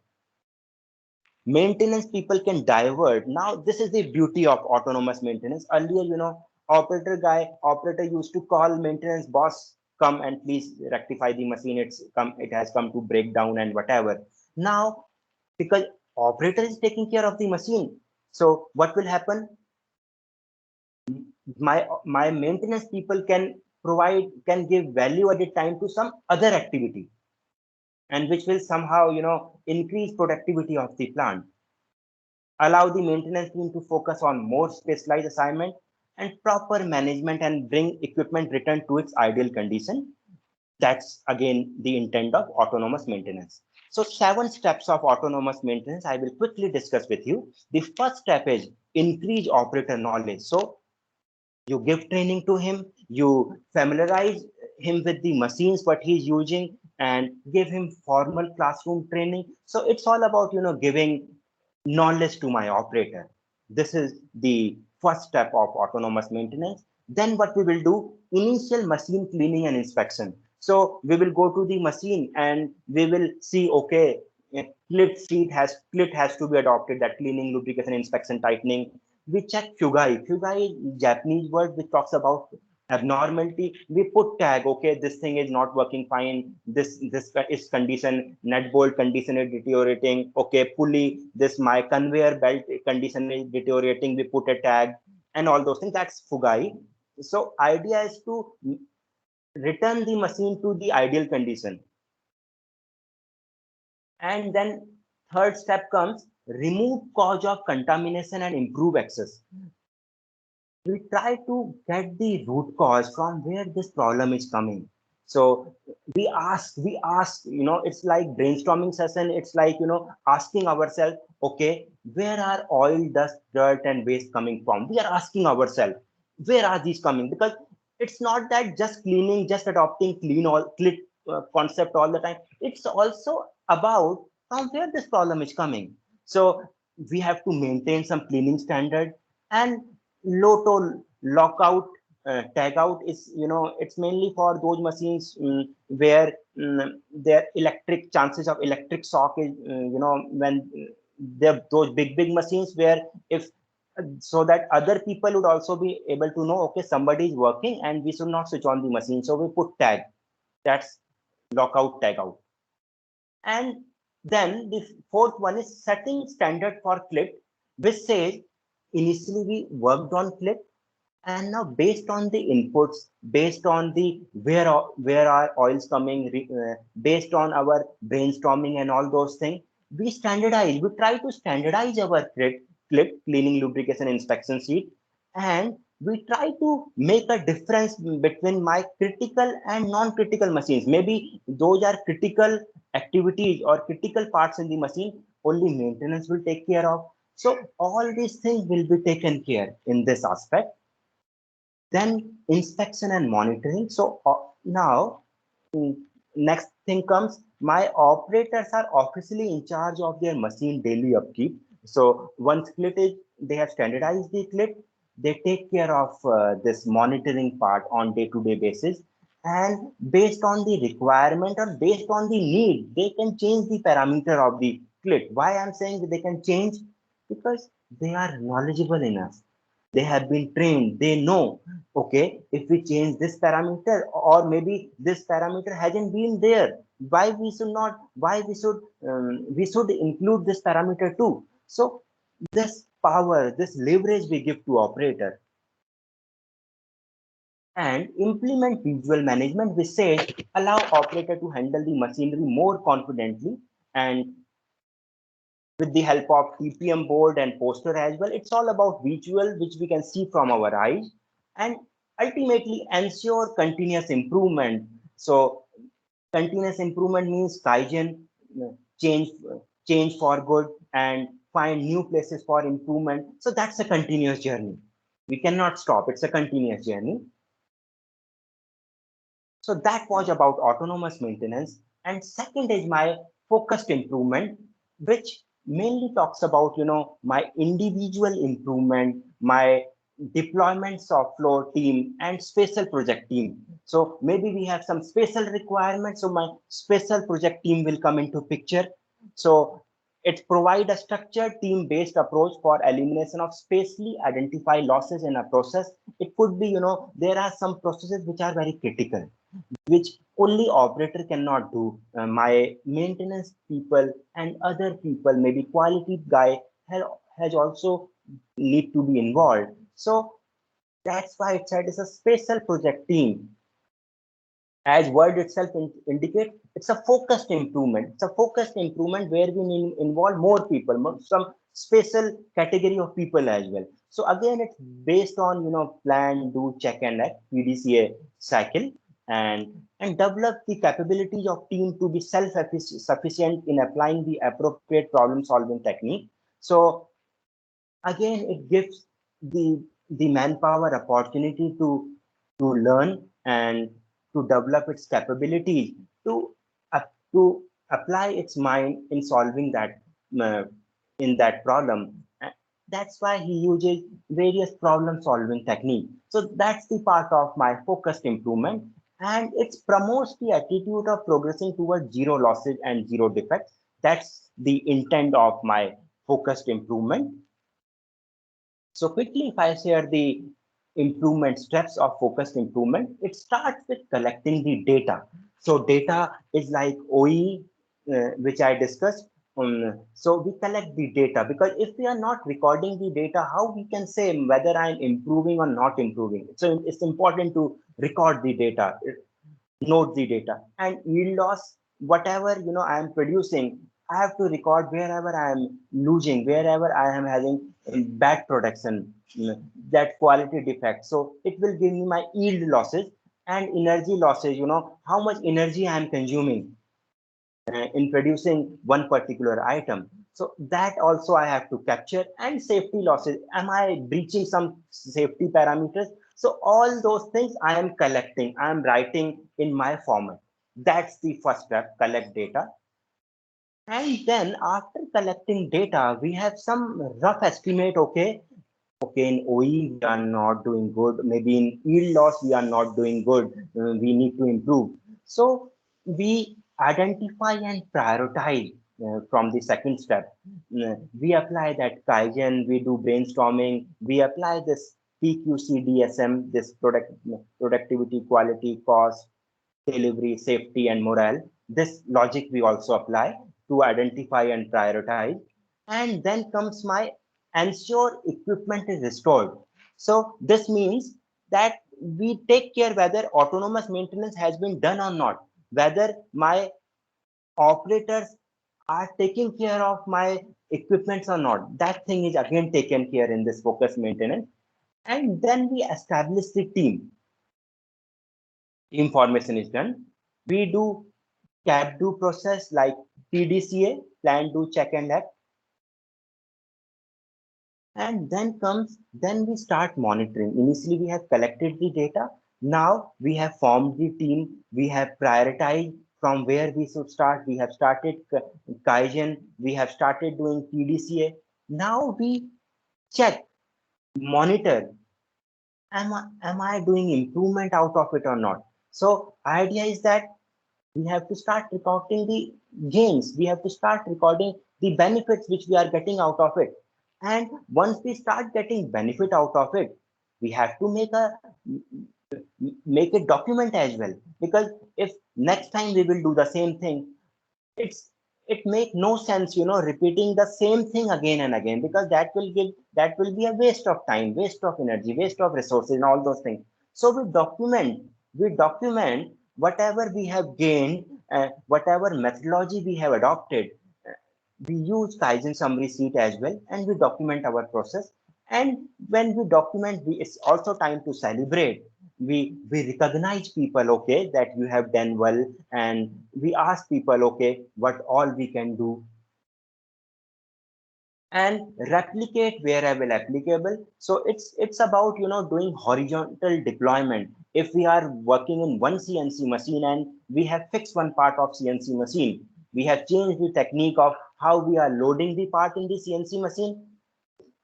maintenance people can divert. Now, this is the beauty of autonomous maintenance. Earlier, operator used to call maintenance boss, come and please rectify the machine. It has come to break down and whatever. Now, because operator is taking care of the machine, so what will happen? My maintenance people can give value added time to some other activity, and which will somehow increase productivity of the plant, allow the maintenance team to focus on more specialized assignment and proper management, and bring equipment return to its ideal condition. That's again the intent of autonomous maintenance. So 7 steps of autonomous maintenance I will quickly discuss with you. The first step is increase operator knowledge. So you give training to him, you familiarize him with the machines what he's using, and give him formal classroom training. So it's all about giving knowledge to my operator. This is the first step of autonomous maintenance. Then what we will do, initial machine cleaning and inspection. So we will go to the machine and we will see, okay, clit has to be adopted, that cleaning, lubrication, inspection, tightening. We check fugai. Fugai is Japanese word which talks about abnormality. We put tag, okay, this thing is not working fine. This is condition, net bolt condition is deteriorating. Okay, pulley, this my conveyor belt condition is deteriorating. We put a tag and all those things. That's fugai. So idea is to return the machine to the ideal condition. And then third step comes remove cause of contamination and improve access. We try to get the root cause from where this problem is coming. So we ask, it's like brainstorming session. It's like, asking ourselves, okay, where are oil, dust, dirt, and waste coming from? We are asking ourselves, where are these coming? Because it's not that just cleaning, just adopting clean concept all the time. It's also about from where this problem is coming. So we have to maintain some cleaning standard. And loto lockout tag out is, it's mainly for those machines where their electric chances of electric shock is, when they're those big machines where if so that other people would also be able to know, okay, somebody is working and we should not switch on the machine, so we put tag. That's lockout tag out. And then the fourth one is setting standard for clip, which says initially we worked on clip, and now based on the inputs, based on the where our oils coming, based on our brainstorming and all those things, we standardize. We try to standardize our clip cleaning, lubrication, inspection sheet, and we try to make a difference between my critical and non-critical machines. Maybe those are critical activities or critical parts in the machine, only maintenance will take care of. So all these things will be taken care in this aspect. Then inspection and monitoring. So now next thing comes, my operators are officially in charge of their machine daily upkeep. So once clip is, they have standardized the clip, they take care of this monitoring part on day-to-day basis. And based on the requirement or based on the need, they can change the parameter of the clip. Why I'm saying that they can change? Because they are knowledgeable enough, they have been trained, they know, okay, if we change this parameter, or maybe this parameter hasn't been there, why we should not, why we should include this parameter too. So this power, this leverage we give to operator. And implement visual management, which says allow operator to handle the machinery more confidently, and with the help of TPM board and poster as well. It's all about visual, which we can see from our eyes, and ultimately ensure continuous improvement. So continuous improvement means Kaizen, change, change for good, and find new places for improvement. So that's a continuous journey. We cannot stop. It's a continuous journey. So that was about autonomous maintenance. And second is my focused improvement, which mainly talks about, my individual improvement, my deployments of floor team and special project team. So maybe we have some special requirements. So my special project team will come into picture. So It provides a structured team-based approach for elimination of spatially identified losses in a process. It could be, there are some processes which are very critical, which only operator cannot do. My maintenance people and other people, maybe quality guy, has also need to be involved. So that's why it said it's a special project team. As word itself indicate, it's a focused improvement. It's a focused improvement where we need involve more people, some special category of people as well. So again, it's based on plan, do, check, and act PDCA cycle, and develop the capabilities of team to be self-sufficient in applying the appropriate problem solving technique. So again, it gives the manpower opportunity to learn and to develop its capabilities to apply its mind in solving that uh, in that problem. That's why he uses various problem solving techniques. So that's the part of my focused improvement, and it promotes the attitude of progressing towards zero losses and zero defects. That's the intent of my focused improvement. So quickly, if I share the improvement steps of focused improvement, it starts with collecting the data. So data is like OE, which I discussed. So we collect the data, because if we are not recording the data, how we can say whether I'm improving or not improving? So it's important to record the data, note the data, and yield loss, whatever I am producing, I have to record wherever I am losing, wherever I am having bad production, that quality defect. So it will give me my yield losses and energy losses, how much energy I am consuming in producing one particular item. So that also I have to capture. And safety losses, am I breaching some safety parameters? So all those things I am collecting, I am writing in my format. That's the first step, collect data. And then after collecting data, we have some rough estimate. Okay, in OE we are not doing good, maybe in yield loss we are not doing good, we need to improve. So we identify and prioritize from the second step. We apply that Kaizen, we do brainstorming, we apply this PQCDSM, this productivity, quality, cost, delivery, safety, and morale. This logic we also apply to identify and prioritize. And then comes my ensure equipment is restored. So this means that we take care whether autonomous maintenance has been done or not, whether my operators are taking care of my equipments or not. That thing is again taken care in this focus maintenance. And then we establish the team. Team formation is done. We do CAP do process like PDCA, plan, do, check, and act. And then we start monitoring. Initially, we have collected the data. Now we have formed the team. We have prioritized from where we should start. We have started Kaizen. We have started doing PDCA. Now we check, monitor. Am I doing improvement out of it or not? So idea is that we have to start recording the gains. We have to start recording the benefits which we are getting out of it. And once we start getting benefit out of it, we have to make a document as well. Because if next time we will do the same thing, it make no sense, repeating the same thing again and again, because that will be a waste of time, waste of energy, waste of resources, and all those things. So we document whatever we have gained, whatever methodology we have adopted. We use Kaizen summary sheet as well, and we document our process. And when we document, it's also time to celebrate. We recognize people, okay, that you have done well, and we ask people, okay, what all we can do, and replicate wherever applicable. So it's about doing horizontal deployment. If we are working in one CNC machine and we have fixed one part of CNC machine, we have changed the technique of how we are loading the part in the CNC machine.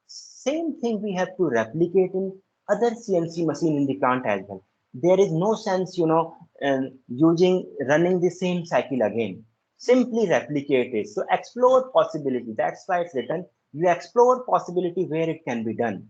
Same thing we have to replicate in other CNC machine in the plant as well. There is no sense, using running the same cycle again. simply replicate it. So explore possibility. That's why it's written. You explore possibility where it can be done,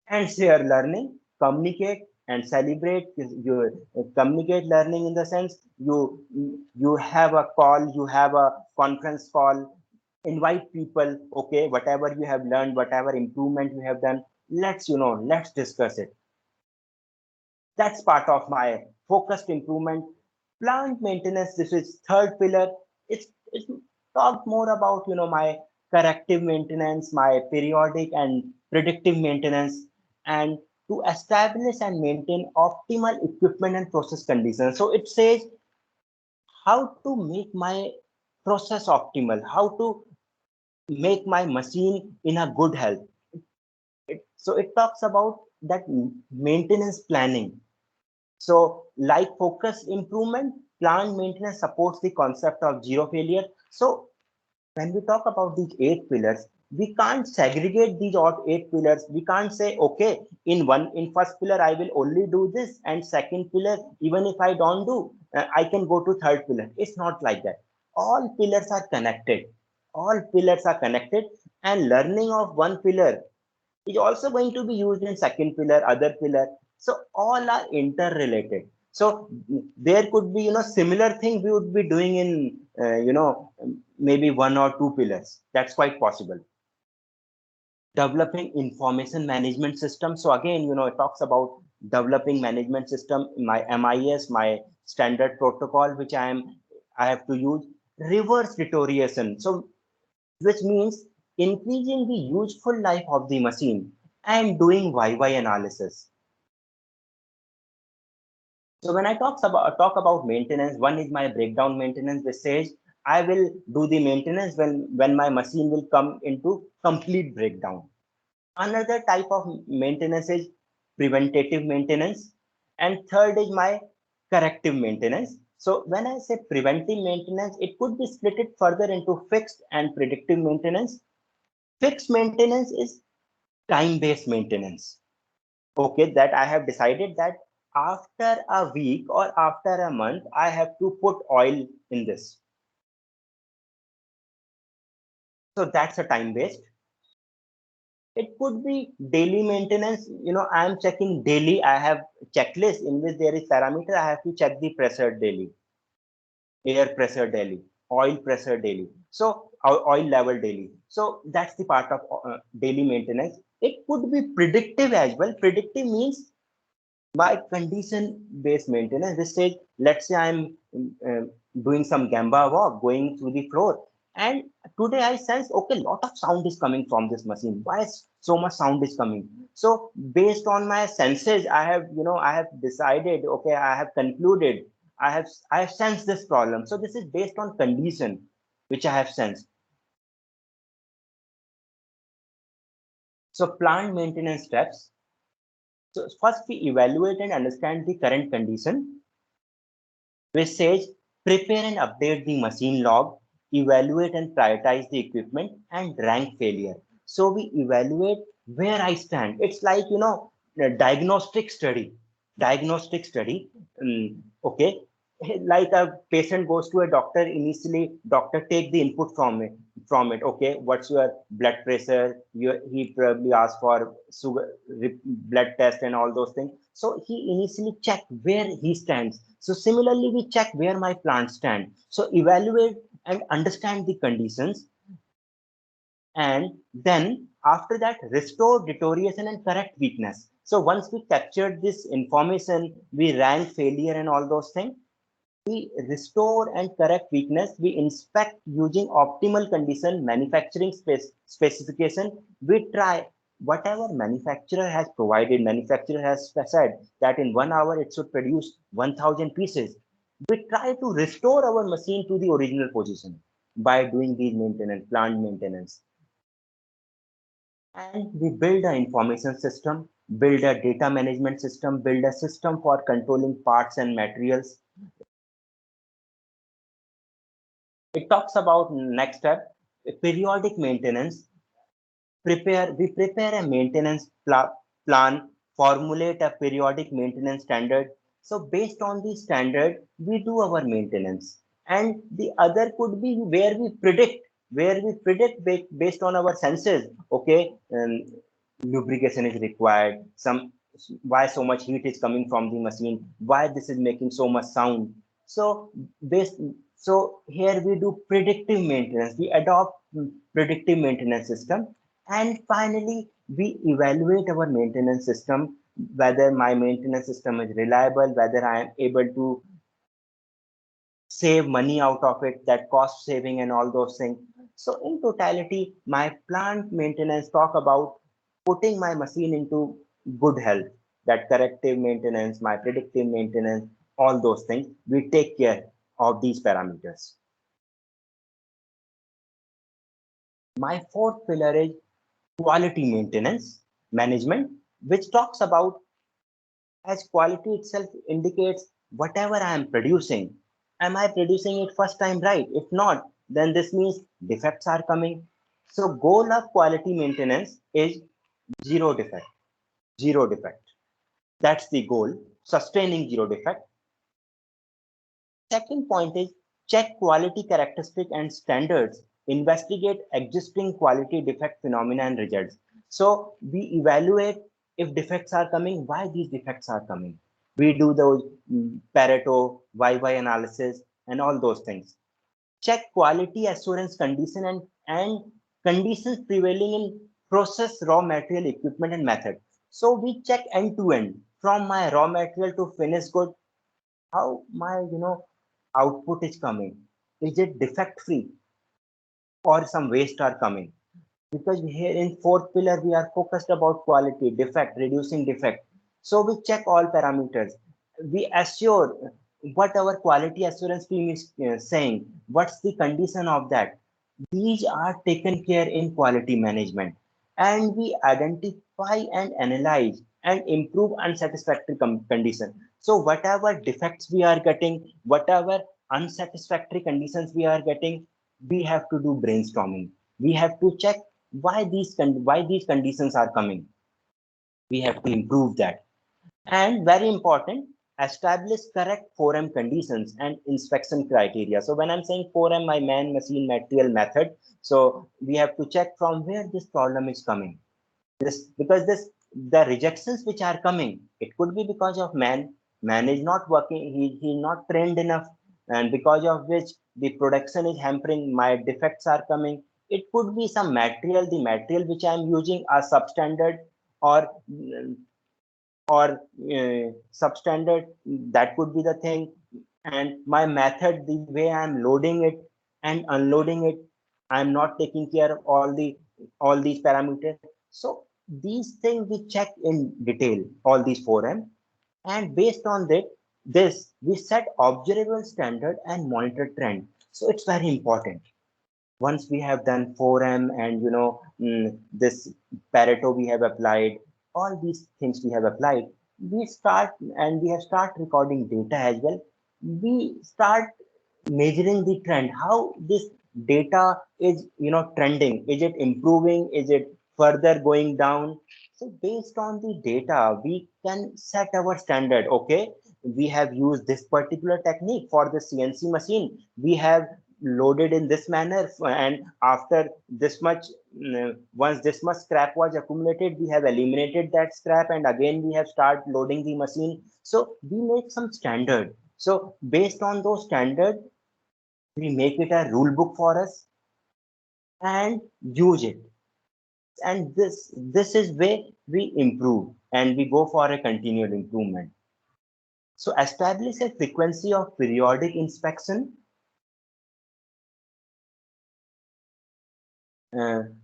and share learning, communicate and celebrate. You communicate learning in the sense you have a call, you have a conference call, invite people. Okay, whatever you have learned, whatever improvement you have done, let's discuss it. That's part of my focused improvement. Plant maintenance, this is third pillar. It's talked more about my corrective maintenance, my periodic and predictive maintenance, and to establish and maintain optimal equipment and process conditions. So it says how to make my process optimal, how to make my machine in a good health. So it talks about that maintenance planning. So, like focused improvement, plant maintenance supports the concept of zero failure. So, when we talk about these 8 pillars, we can't segregate these 8 pillars. We can't say, okay, in first pillar I will only do this, and second pillar, even if I don't do, I can go to third pillar. It's not like that. All pillars are connected. All pillars are connected, and learning of one pillar is also going to be used in second pillar, other pillar. So all are interrelated. So there could be similar thing we would be doing in maybe 1 or 2 pillars. That's quite possible. Developing information management system. So again, it talks about developing management system, my MIS, my standard protocol, which I have to use. Reverse deterioration. So which means increasing the useful life of the machine and doing YY analysis. So when I talk about maintenance, one is my breakdown maintenance, which says I will do the maintenance when my machine will come into complete breakdown. Another type of maintenance is preventative maintenance, and third is my corrective maintenance. So when I say preventive maintenance, it could be split it further into fixed and predictive maintenance. Fixed maintenance is time-based maintenance. Okay, that I have decided that after a week or after a month, I have to put oil in this. So that's a time-based. It could be daily maintenance. I am checking daily. I have checklist in which there is parameter. I have to check the pressure daily, air pressure daily, oil pressure daily. So oil level daily. So that's the part of daily maintenance. It could be predictive as well. Predictive means by condition based maintenance. This stage, let's say I'm uh, doing some gamba walk, going through the floor, and today I sense, okay, lot of sound is coming from this machine. Why is so much sound is coming? So based on my senses, I have decided, okay, I have concluded, I have sensed this problem. So this is based on condition which I have sensed. So plant maintenance steps. So first we evaluate and understand the current condition, which says prepare and update the machine log, evaluate and prioritize the equipment, and rank failure. So we evaluate where I stand. It's like a diagnostic study. Diagnostic study. Okay, like a patient goes to a doctor. Initially, doctor take the input from it. Okay, what's your blood pressure? He probably asks for sugar, blood test, and all those things. So he initially check where he stands. So similarly, we check where my plants stand. So evaluate and understand the conditions, and then after that, restore deterioration and correct weakness. So once we captured this information, we rank failure and all those things. We restore and correct weakness. We inspect using optimal condition manufacturing specification. We try whatever manufacturer has provided. Manufacturer has said that in 1 hour it should produce 1,000 pieces. We try to restore our machine to the original position by doing these maintenance, plant maintenance. And we build an information system, build a data management system, build a system for controlling parts and materials. It talks about next step, periodic maintenance. We prepare a maintenance plan, formulate a periodic maintenance standard. So based on the standard, we do our maintenance. and the other could be where we predict, based on our senses. Okay, lubrication is required, some, why so much heat is coming from the machine, why this is making so much sound. So this, so here we do predictive maintenance, we adopt predictive maintenance system. And finally we evaluate our maintenance system, whether my maintenance system is reliable, whether I am able to save money out of it, that cost saving and all those things. So in totality, my plant maintenance talk about putting my machine into good health, that corrective maintenance, my predictive maintenance, all those things, we take care of these parameters. My fourth pillar is quality maintenance management, which talks about, as quality itself indicates, whatever I am producing, am I producing it first time right? If not, then this means defects are coming. So goal of quality maintenance is zero defect, zero defect. That's the goal, sustaining zero defect. Second point is check quality characteristic and standards, investigate existing quality defect phenomena and results. So we evaluate if defects are coming, why these defects are coming. We do those Pareto, YY analysis, and all those things. Check quality assurance condition and conditions prevailing in process, raw material, equipment, and method. So we check end to end, from my raw material to finished good, how my output is coming, is it defect free or some waste are coming. Because here in fourth pillar we are focused about quality, defect, reducing defect. So we check all parameters, we assure what our quality assurance team is saying, what's the condition of that. These are taken care in quality management. And we identify and analyze and improve unsatisfactory condition. So whatever defects we are getting, whatever unsatisfactory conditions we are getting, we have to do brainstorming. We have to check why these conditions are coming. We have to improve that. And very important, establish correct 4M conditions and inspection criteria. So when I'm saying 4M, my man, machine, material, method, so we have to check from where this problem is coming. This, because this, the rejections which are coming, it could be because of man is not working, he's not trained enough, and because of which the production is hampering, my defects are coming. It could be some material, the material which I'm using are substandard, or or substandard, that could be the thing. And my method, the way I'm loading it and unloading it, I'm not taking care of all these parameters. So these things we check in detail, all these 4M. And based on that, this we set observable standard and monitor trend. So it's very important. Once we have done 4M and this Pareto we have applied, all these things we have applied, we start, and we have start recording data as well. We start measuring the trend, how this data is trending, is it improving, is it further going down. So based on the data we can set our standard. Okay, we have used this particular technique for the CNC machine, we have loaded in this manner, and after this much, once this much scrap was accumulated, we have eliminated that scrap, and again we have start loading the machine. So we make some standard. So based on those standards, we make it a rule book for us and use it. And this is where we improve and we go for a continual improvement. So establish a frequency of periodic inspection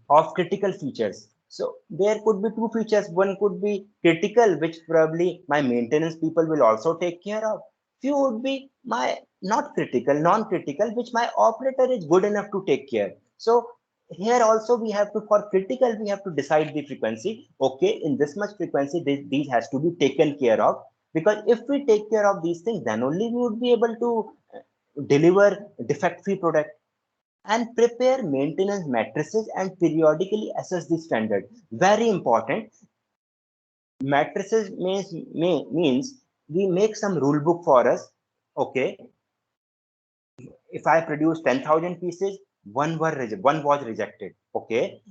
of critical features. So there could be two features. One could be critical, which probably my maintenance people will also take care of. Few would be my not critical, non-critical, which my operator is good enough to take care. So here also we have to, for critical, we have to decide the frequency. Okay, in this much frequency, these has to be taken care of. Because if we take care of these things, then only we would be able to deliver defect-free product. And prepare maintenance matrices and periodically assess the standard. Very important. Matrices means we make some rule book for us. Okay, if I produce 10,000 pieces, one was rejected. Okay.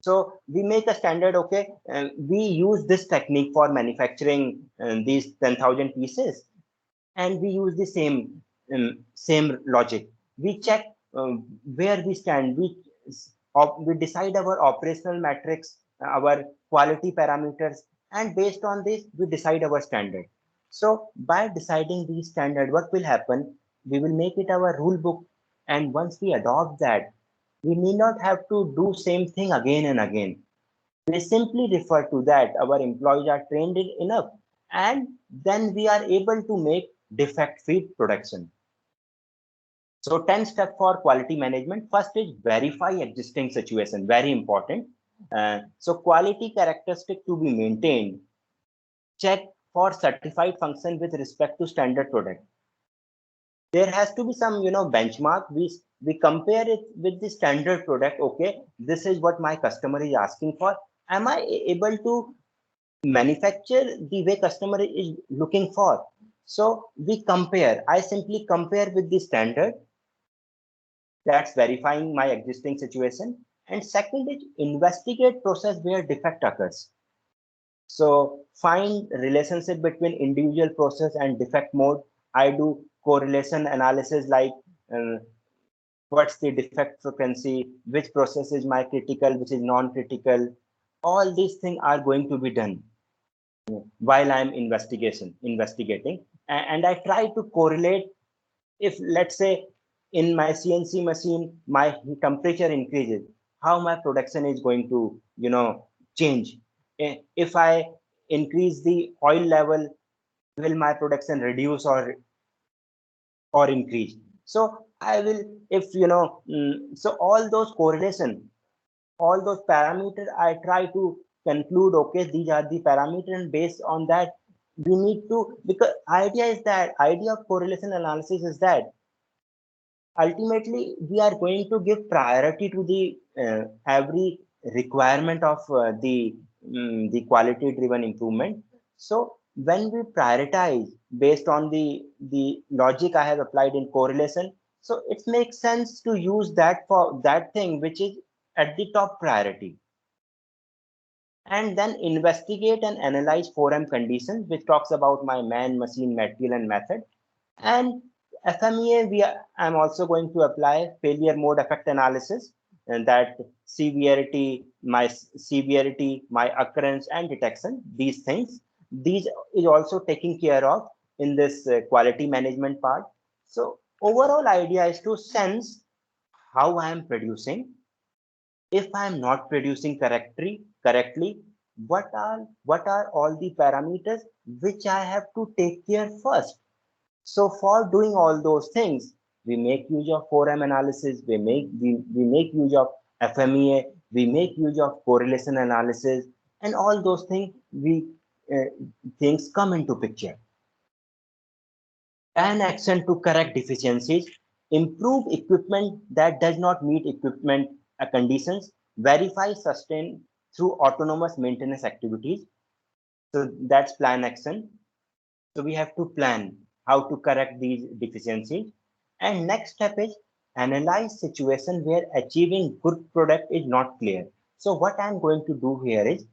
So we make a standard. Okay, we use this technique for manufacturing these 10,000 pieces, and we use the same logic. We check where we stand. We decide our operational metrics, our quality parameters, and based on this, we decide our standard. So by deciding these standard, what will happen? We will make it our rule book, and once we adopt that, we need not have to do same thing again and again. We simply refer to that. Our employees are trained enough, and then we are able to make defect-free production. So 10 steps for quality management. First is verify existing situation. Very important. So quality characteristic to be maintained. Check for certified function with respect to standard product. There has to be some, benchmark. We compare it with the standard product. Okay, this is what my customer is asking for. Am I able to manufacture the way customer is looking for? So we compare. I simply compare with the standard. That's verifying my existing situation. And second is investigate process where defect occurs. So find relationship between individual process and defect mode. I do correlation analysis like what's the defect frequency, which process is my critical, which is non-critical. All these things are going to be done while I'm investigating. And I try to correlate. If let's say in my CNC machine, my temperature increases, how my production is going to, change. If I increase the oil level, will my production reduce or increase? So I will, if so all those correlation, all those parameters, I try to conclude, okay, these are the parameters, and based on that, we need to, because idea of correlation analysis is that ultimately we are going to give priority to the every requirement of the quality driven improvement. So when we prioritize based on the logic I have applied in correlation, so it makes sense to use that for that thing which is at the top priority. And then investigate and analyze 4M conditions, which talks about my man, machine, material, and method. And FMEA, I'm also going to apply failure mode effect analysis, and that severity, my occurrence, and detection. These things, these is also taken care of in this quality management part. So overall idea is to sense how I am producing. If I am not producing correctly, what are all the parameters which I have to take care first? So for doing all those things, we make use of 4M analysis, we make use of FMEA, we make use of correlation analysis, and all those things come into picture. An action to correct deficiencies, improve equipment that does not meet equipment conditions, verify, sustain through autonomous maintenance activities. So that's plan action. So we have to plan how to correct these deficiencies. And next step is analyze situation where achieving good product is not clear. So what I'm going to do here is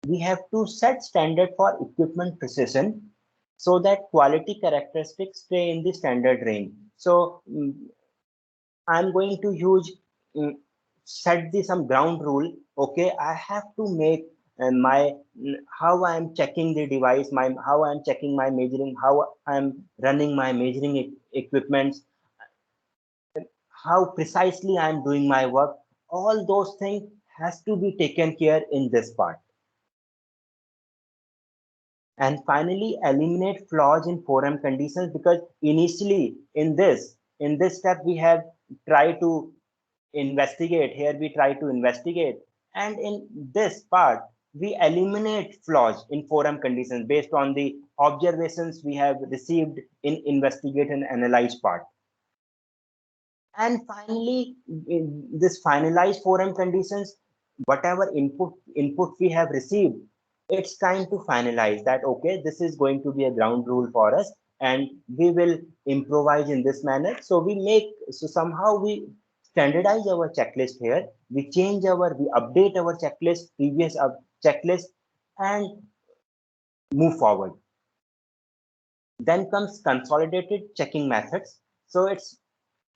we have to set standard for equipment precision so that quality characteristics stay in the standard range. So I'm going to use set some ground rule. Okay, I have to make my how I am checking the device, how I am checking my measuring, how I am running my measuring equipments, how precisely I am doing my work. All those things has to be taken care in this part. And finally, eliminate flaws in 4M conditions, because initially in this step we have tried to investigate. Here we try to investigate, and in this part we eliminate flaws in 4M conditions based on the observations we have received in investigate and analyze part. And finally, in this finalized 4M conditions, whatever input we have received, it's time to finalize that. Okay, this is going to be a ground rule for us, and we will improvise in this manner. So somehow we standardize our checklist here. We update our checklist, previous checklist, and move forward. Then comes consolidated checking methods. So it's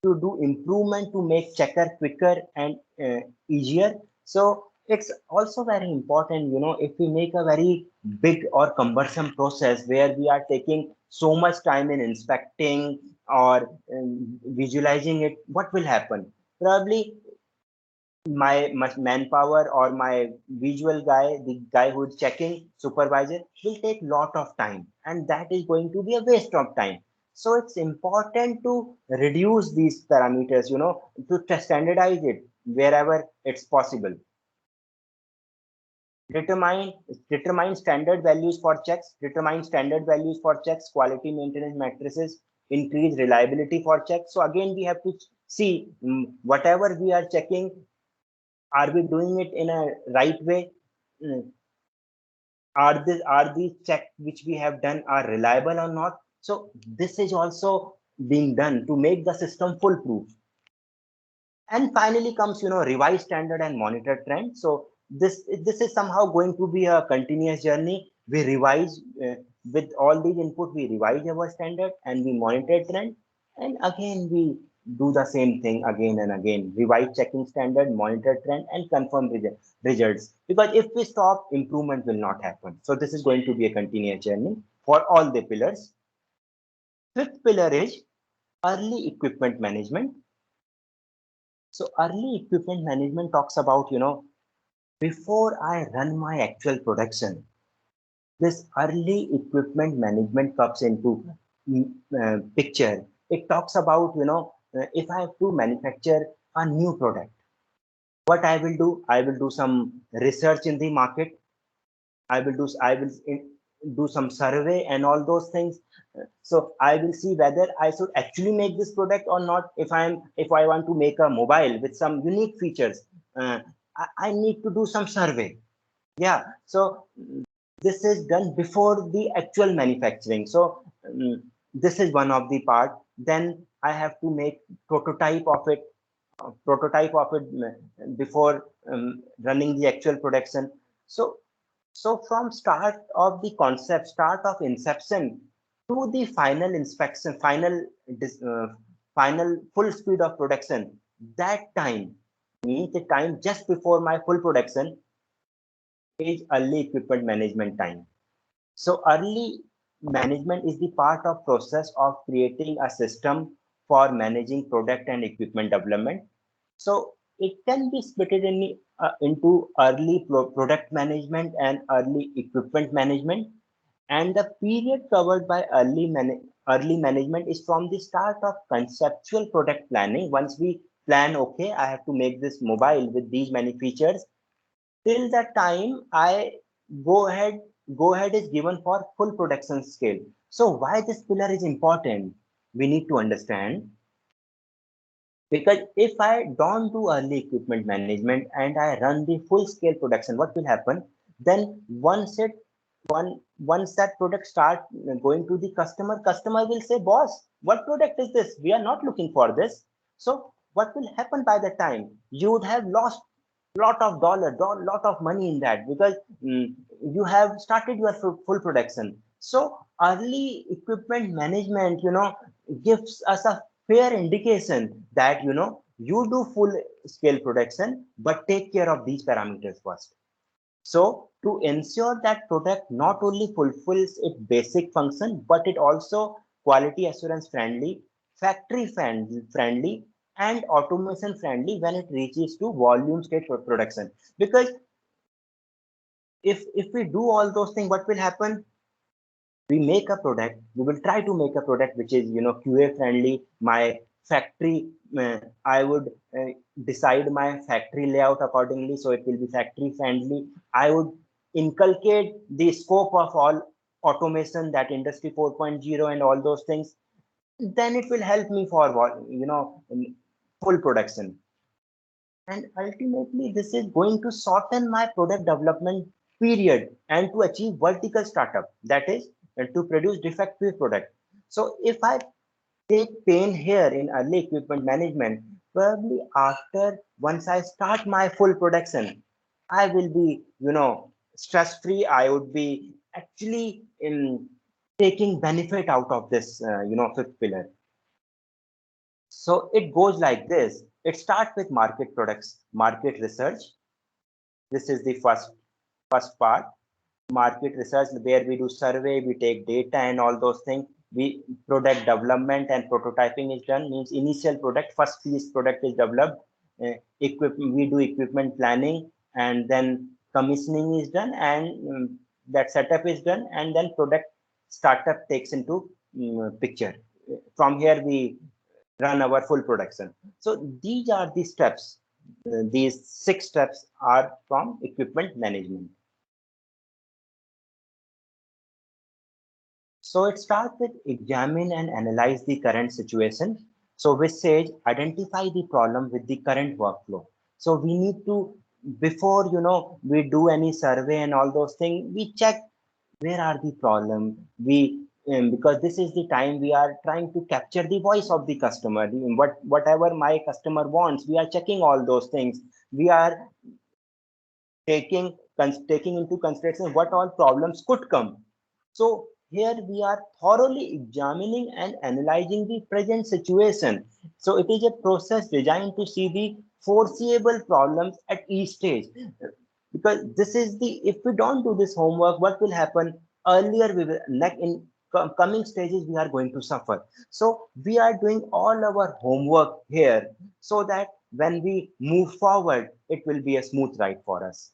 to do improvement to make checker quicker and easier. So it's also very important, if we make a very big or cumbersome process where we are taking so much time in inspecting or visualizing it, what will happen? Probably my manpower or my visual guy, the guy who is checking, supervisor, will take lot of time, and that is going to be a waste of time. So it's important to reduce these parameters, to standardize it wherever it's possible. Determine standard values for checks, quality maintenance matrices, increase reliability for checks. So again, we have to see whatever we are checking, are we doing it in a right way? Mm, are these checks which we have done are reliable or not? So this is also being done to make the system foolproof. And finally comes, revise standard and monitor trend. So this is somehow going to be a continuous journey. We revise with all these input, we revise our standard and we monitor trend, and again we do the same thing again and again. Revise checking standard, monitor trend, and confirm results. Because if we stop, improvement will not happen. So this is going to be a continuous journey for all the pillars. Fifth pillar is early equipment management. So early equipment management talks about, before I run my actual production, this early equipment management comes into picture. It talks about, if I have to manufacture a new product, what I will do some research in the market. I will do some survey and all those things. So I will see whether I should actually make this product or not. If I want to make a mobile with some unique features, I need to do some survey. Yeah. So this is done before the actual manufacturing. So this is one of the part. Then I have to make prototype of it before running the actual production. So from start of the concept, start of inception to the final inspection, final full speed of production, that time means the time just before my full production is early equipment management time. So early management is the part of process of creating a system for managing product and equipment development. So it can be split into early product management and early equipment management. And the period covered by early management is from the start of conceptual product planning. Once we plan, okay, I have to make this mobile with these many features, till the time I go ahead, is given for full production scale. So why this pillar is important? We need to understand, because if I don't do early equipment management and I run the full scale production, what will happen? Then once that product start going to the customer will say, boss, what product is this? We are not looking for this. So what will happen by the time? You would have lost lot of lot of money in that, because you have started your full production. So early equipment management, gives us a fair indication that, you do full scale production, but take care of these parameters first. So to ensure that product not only fulfills its basic function, but it also quality assurance friendly, factory friendly, and automation friendly when it reaches to volume state production. Because if we do all those things, what will happen? We make a product, we will try to make a product which is, QA friendly. My factory, I would decide my factory layout accordingly, so it will be factory friendly. I would inculcate the scope of all automation, that industry 4.0 and all those things. Then it will help me for full production. And ultimately, this is going to shorten my product development period and to achieve vertical startup, that is, to produce defect-free product. So if I take pain here in early equipment management, probably after once I start my full production, I will be, stress free. I would be actually in taking benefit out of this, fifth pillar. So it goes like this. It starts with market products, market research. This is the first part. Market research, where we do survey, we take data and all those things. We product development and prototyping is done, means initial product, first piece product is developed. We do equipment planning, and then commissioning is done, and that setup is done, and then product startup takes into picture. From here we run our full production. So these are the steps. These 6 steps are from equipment management. So it starts with examine and analyze the current situation. So which says identify the problem with the current workflow. So we need to, before we do any survey and all those things, we check where are the problem. Because this is the time we are trying to capture the voice of the customer. Whatever my customer wants, we are checking all those things. We are taking into consideration what all problems could come. So here we are thoroughly examining and analyzing the present situation. So it is a process designed to see the foreseeable problems at each stage. Because this is if we don't do this homework, what will happen? Earlier we will, in coming stages, we are going to suffer. So we are doing all our homework here so that when we move forward, it will be a smooth ride for us.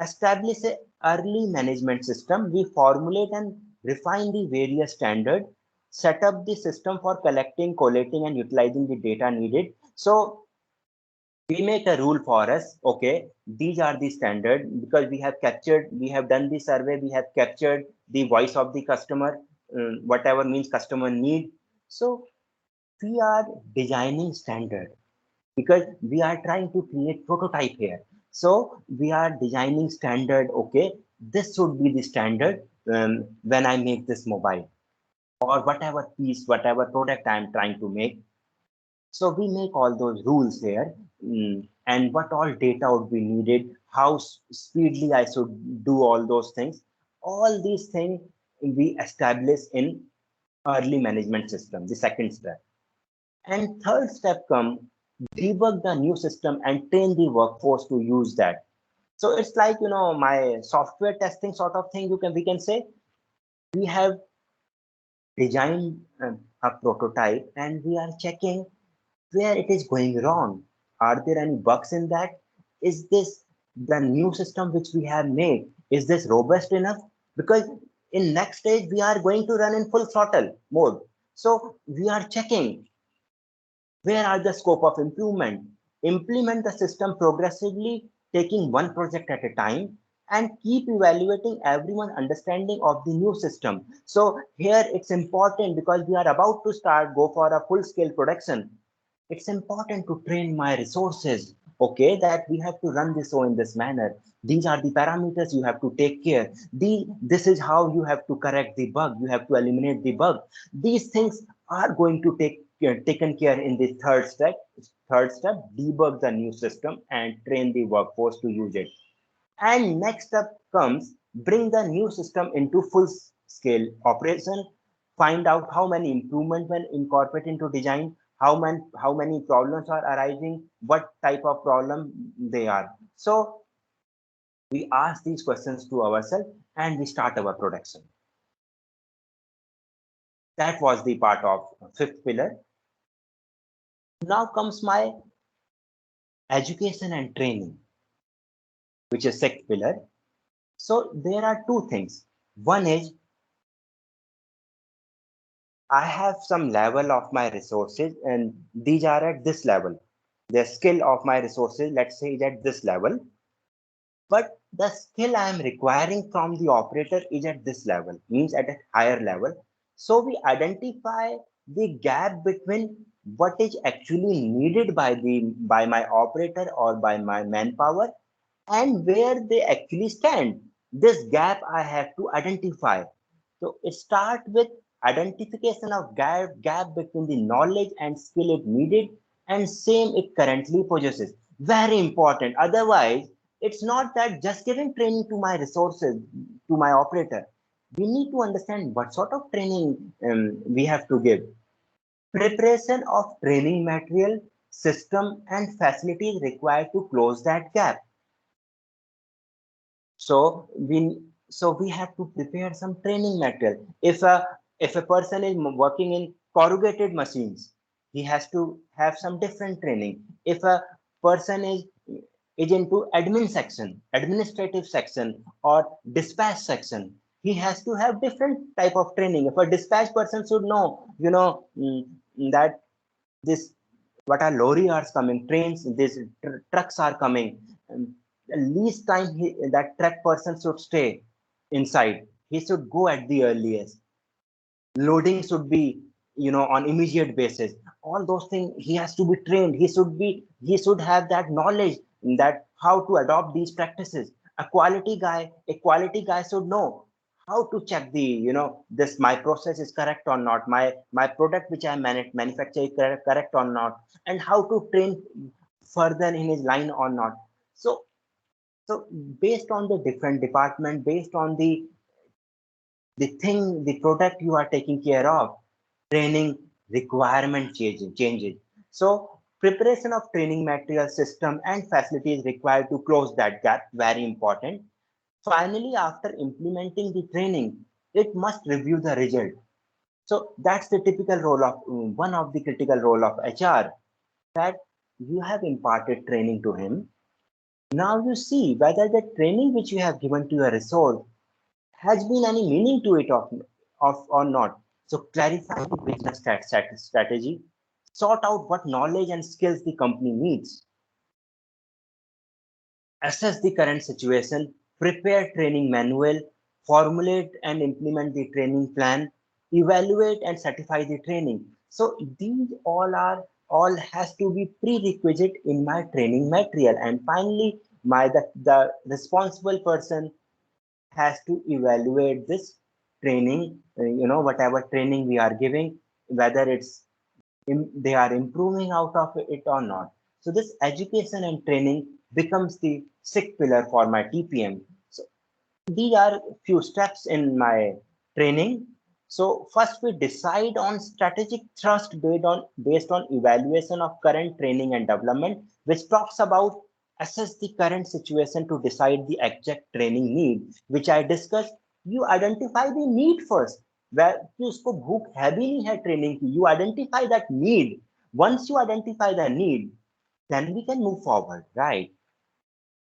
Establish an early management system. We formulate and refine the various standards, set up the system for collecting, collating, and utilizing the data needed. So we make a rule for us. Okay, these are the standards, because we have done the survey, we have captured the voice of the customer, whatever means customer need. So we are designing standard, because we are trying to create prototype here. So we are designing standard. Okay, this should be the standard when I make this mobile, or whatever piece, whatever product I am trying to make. So we make all those rules here, and what all data would be needed, how speedily I should do all those things. All these things we establish in early management system, the second step. And third step come, debug the new system and train the workforce to use that. So it's like, my software testing sort of thing, we can say. We have designed a prototype, and we are checking where it is going wrong. Are there any bugs in that? Is this the new system which we have made? Is this robust enough? Because in next stage, we are going to run in full throttle mode. So we are checking where are the scope of improvement. Implement the system progressively, taking one project at a time, and keep evaluating everyone's understanding of the new system. So here it's important, because we are about to go for a full scale production. It's important to train my resources. Okay, that we have to run this in this manner. These are the parameters you have to take care. This is how you have to correct the bug. You have to eliminate the bug. These things are going to taken care in the third step. Third step, debug the new system and train the workforce to use it. And next step comes, bring the new system into full scale operation. Find out how many improvements when incorporate into design, how many problems are arising, what type of problem they are. So we ask these questions to ourselves, and we start our production. That was the part of fifth pillar. Now comes my education and training, which is sixth pillar. So there are two things. One is, I have some level of my resources, and these are at this level. The skill of my resources, let's say, is at this level. But the skill I am requiring from the operator is at this level, means at a higher level. So we identify the gap between what is actually needed by my operator or by my manpower, and where they actually stand. This gap I have to identify. So it starts with identification of gap between the knowledge and skill it needed and same it currently possesses. Very important. Otherwise, it's not that just giving training to my resources, to my operator. We need to understand what sort of training we have to give. Preparation of training material, system, and facilities required to close that gap. So we have to prepare some training material. If a person is working in corrugated machines, he has to have some different training. If a person is into administrative section or dispatch section, he has to have different type of training. If a dispatch person should know, that this what are lorry are coming, trains, these trucks are coming. The least time that truck person should stay inside. He should go at the earliest. Loading should be, on immediate basis. All those things he has to be trained. He should have that knowledge that how to adopt these practices. A quality guy should know how to check this my process is correct or not, my product which I manufacture is correct or not, and how to train further in his line or not. So so based on the different department, based on the product you are taking care of, training requirement changes. So preparation of training material, system, and facilities required to close that gap, very important. Finally, after implementing the training, it must review the result. So that's the typical role of one of the critical role of HR, that you have imparted training to him. Now you see whether the training which you have given to your resource has been any meaning to it of or not. So clarify the business strategy, sort out what knowledge and skills the company needs, assess the current situation, prepare training manual, formulate and implement the training plan, evaluate and certify the training. So these all has to be prerequisite in my training material. And finally, the responsible person has to evaluate this training, whatever training we are giving, whether they are improving out of it or not. So this education and training becomes the sixth pillar for my TPM. So these are few steps in my training. So first we decide on strategic thrust based on evaluation of current training and development, which talks about assess the current situation to decide the exact training need, which I discussed. You identify the need first, where कि उसको भूख है भी नहीं है training की. You identify that need. Once you identify the need, then we can move forward, right?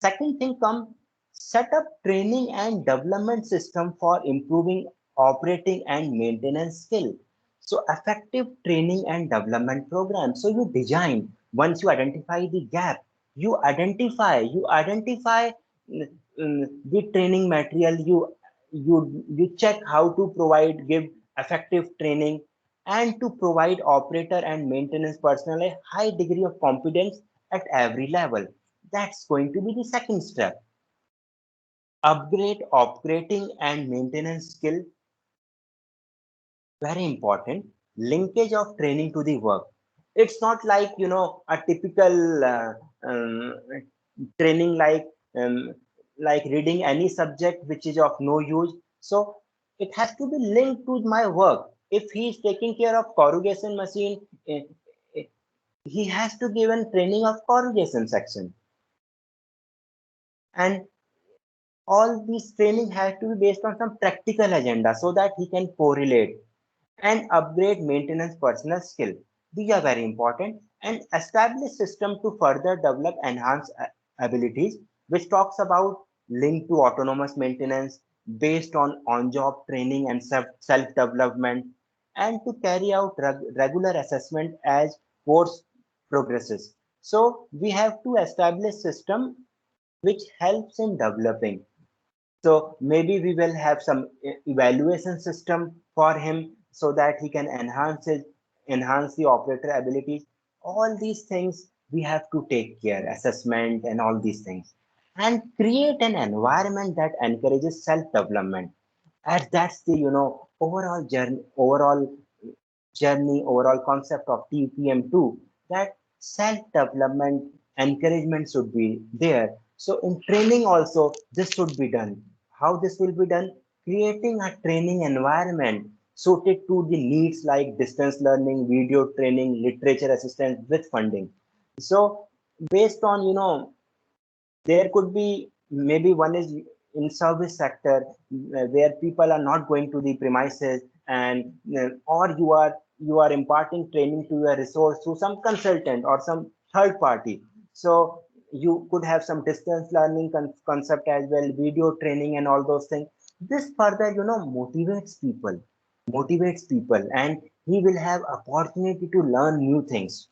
Second thing come, set up training and development system for improving operating and maintenance skill. So effective training and development program. So you design, once you identify the gap, you identify the training material. You check how to give effective training and to provide operator and maintenance personnel a high degree of competence at every level. That's going to be the second step. Upgrade operating and maintenance skill, very important. Linkage of training to the work. It's not like a typical um, training like reading any subject which is of no use. So it has to be linked to my work. If he is taking care of corrugation machine, eh, he has to give a training of corrugation section. And all these training has to be based on some practical agenda so that he can correlate and upgrade maintenance personal skill. These are very important. And establish system to further develop enhance abilities, which talks about link to autonomous maintenance based on job training and self development, and to carry out regular assessment as course progresses. So we have to establish system which helps in developing. So maybe we will have some evaluation system for him so that he can enhance the operator abilities. All these things we have to take care, assessment and all these things, and create an environment that encourages self development. And that's the overall concept of TPM2, that self-development encouragement should be there. So in training also, this should be done. How this will be done? Creating a training environment suited to the needs like distance learning, video training, literature assistance with funding. So based on, there could be maybe one is in service sector where people are not going to the premises, and or you are imparting training to a resource through some consultant or some third party. So you could have some distance learning concept as well, video training and all those things. This further motivates people, and he will have opportunity to learn new things.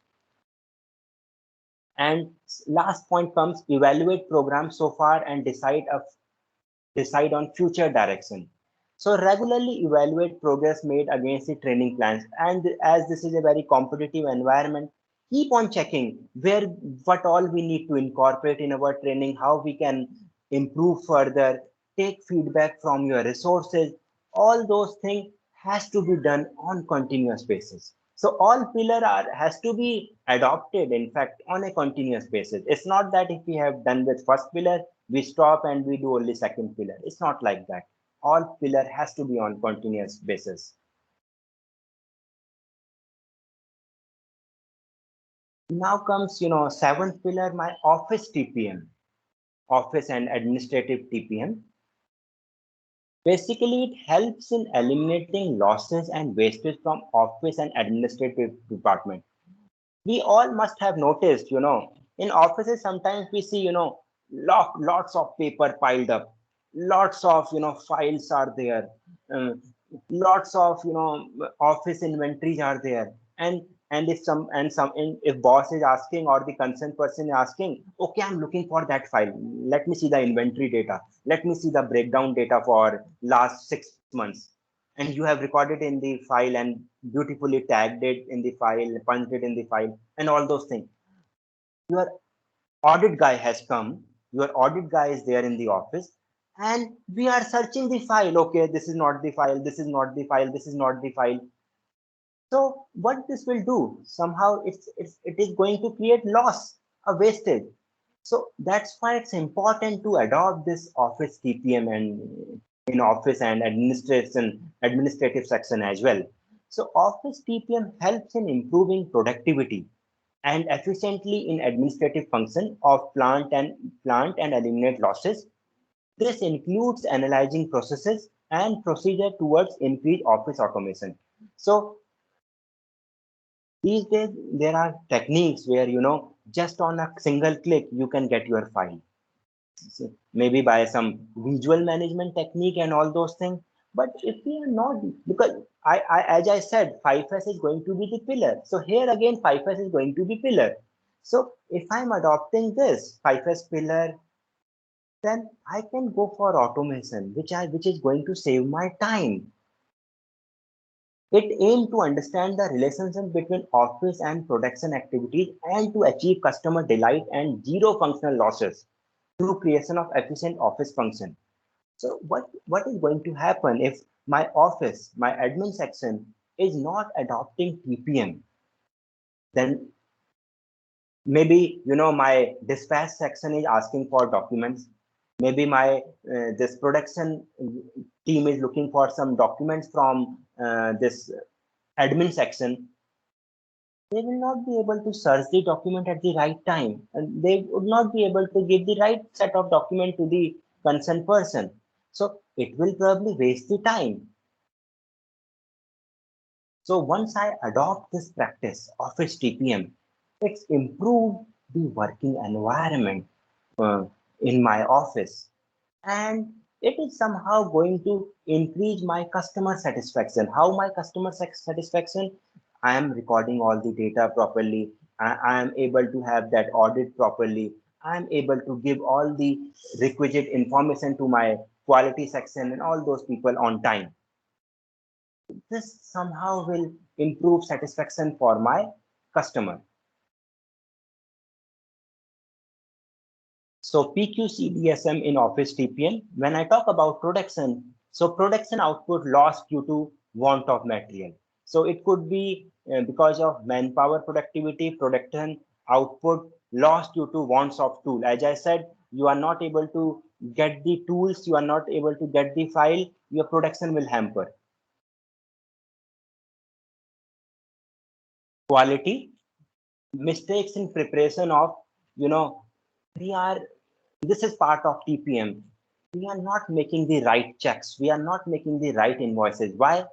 And last point comes, evaluate program so far and decide on future direction. So regularly evaluate progress made against the training plans. And as this is a very competitive environment, keep on checking what all we need to incorporate in our training, how we can improve further, take feedback from your resources. All those things has to be done on continuous basis. So all pillar has to be adopted, in fact, on a continuous basis. It's not that if we have done with first pillar, we stop and we do only second pillar. It's not like that. All pillar has to be on continuous basis. Now comes, seventh pillar, my office TPM, office and administrative TPM. Basically, it helps in eliminating losses and wastage from office and administrative department. We all must have noticed, in offices, sometimes we see, lots of paper piled up, lots of, files are there, um, lots of, office inventories are there. And if boss is asking or the concerned person is asking, okay, I'm looking for that file. Let me see the inventory data. Let me see the breakdown data for last 6 months. And you have recorded in the file and beautifully tagged it in the file, punched it in the file, and all those things. Your audit guy has come, your audit guy is there in the office, and we are searching the file. Okay, this is not the file, this is not the file, this is not the file. So what this will do, somehow it is going to create loss, a wastage. So that's why it's important to adopt this office TPM and in office and administrative section as well. So office TPM helps in improving productivity and efficiently in administrative function of plant and eliminate losses. This includes analyzing processes and procedure towards increased office automation. So these days there are techniques where just on a single click you can get your file. So maybe by some visual management technique and all those things. But if we are not, because as I said, 5S is going to be the pillar. So here again, 5S is going to be pillar. So if I'm adopting this 5S pillar, then I can go for automation, which is going to save my time. It aims to understand the relationship between office and production activities and to achieve customer delight and zero functional losses through creation of efficient office function. So what is going to happen if my office, my admin section is not adopting TPM? Then maybe my dispatch section is asking for documents. Maybe my this production team is looking for some documents from this admin section. They will not be able to search the document at the right time, and they would not be able to give the right set of document to the concerned person. So it will probably waste the time. So once I adopt this practice, Office TPM, it's improved the working environment uh, in my office, and it is somehow going to increase my customer satisfaction. How my customer satisfaction? I am recording all the data properly. I am able to have that audit properly. I am able to give all the requisite information to my quality section and all those people on time. This somehow will improve satisfaction for my customer. So PQCDSM in Office TPM, when I talk about production, so production output loss due to want of material. So it could be because of manpower productivity, production output lost due to wants of tool. As I said, you are not able to get the tools, you are not able to get the file, your production will hamper. Quality, mistakes in preparation of, we are, this is part of TPM. We are not making the right checks. We are not making the right invoices. Why?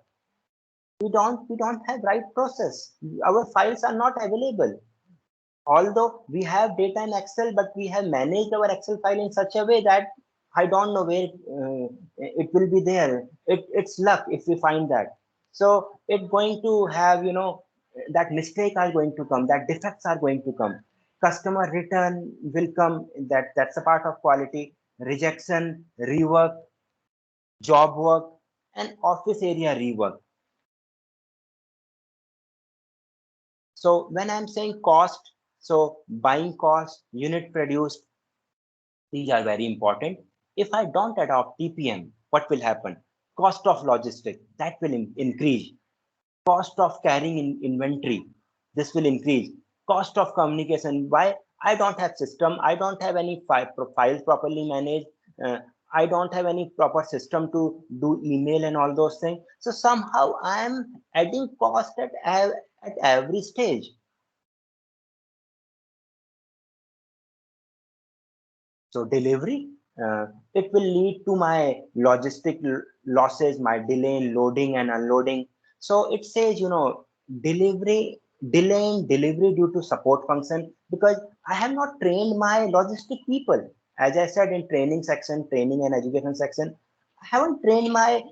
We don't have right process. Our files are not available. Although we have data in Excel, but we have managed our Excel file in such a way that I don't know where it will be there. It's luck if we find that. So it's going to have, that mistake are going to come, that defects are going to come. Customer return will come. That's a part of quality. Rejection, rework, job work, and office area rework. So when I'm saying cost, so buying cost, unit produced, these are very important. If I don't adopt TPM, what will happen? Cost of logistics, that will increase. Cost of carrying inventory, this will increase. Cost of communication, why? I don't have system, I don't have any files properly managed, I don't have any proper system to do email and all those things. So somehow I am adding cost at every stage. So delivery, it will lead to my logistic losses, my delay in loading and unloading. So it says, delivery, delay in delivery due to support function, because I have not trained my logistic people. As I said in training section, training and education section, I haven't trained my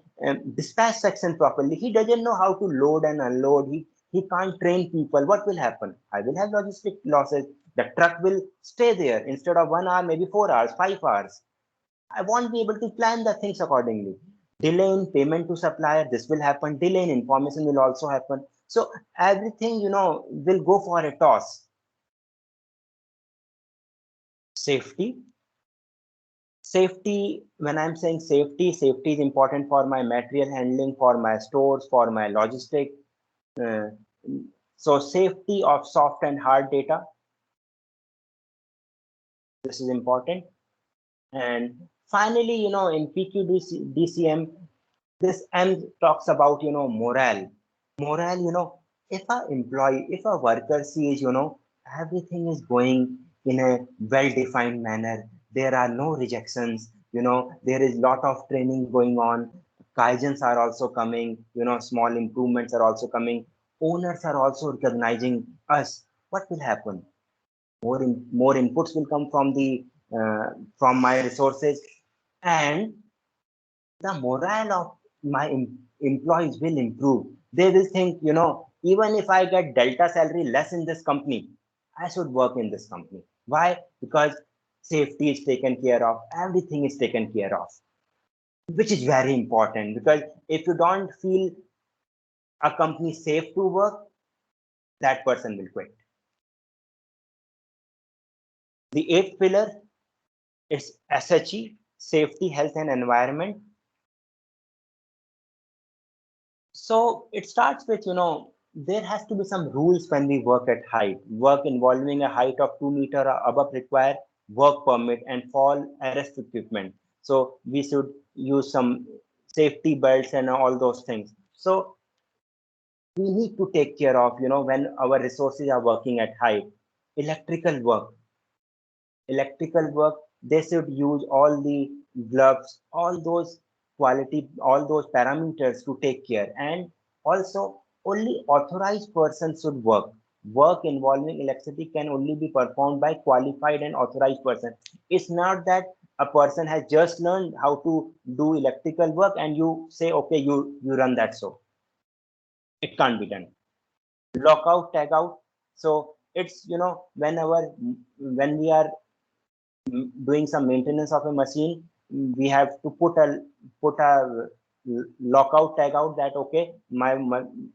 dispatch section properly. He doesn't know how to load and unload. He can't train people. What will happen? I will have logistic losses. The truck will stay there instead of 1 hour, maybe 4 hours, 5 hours. I won't be able to plan the things accordingly. Delay in payment to supplier, this will happen. Delay in information will also happen. So everything, will go for a toss. Safety. Safety, when I'm saying safety is important for my material handling, for my stores, for my logistic. Uh, so safety of soft and hard data, this is important. And finally, in PQDCM, this M talks about, morale. Morale, if a employee, if a worker sees, everything is going in a well-defined manner, there are no rejections, there is lot of training going on, Kaizens are also coming, small improvements are also coming, owners are also recognizing us, what will happen? More inputs will come from my resources, and the morale of my employees will improve. They will think, even if I get delta salary less in this company, I should work in this company. Why? Because safety is taken care of, everything is taken care of, which is very important, because if you don't feel a company safe to work, that person will quit. The eighth pillar is SHE, safety, health, and environment. So it starts with, there has to be some rules when we work at height. Work involving a height of 2 meters or above require work permit and fall arrest equipment. So we should use some safety belts and all those things. So we need to take care of, when our resources are working at height. Electrical work, they should use all the gloves, all those quality, all those parameters to take care. And also only authorized persons should work involving electricity can only be performed by qualified and authorized person. It's not that a person has just learned how to do electrical work and you say, okay, you run that. So it can't be done. Lockout, tag out. So it's, when we are doing some maintenance of a machine, we have to put a lockout tag out that, okay, my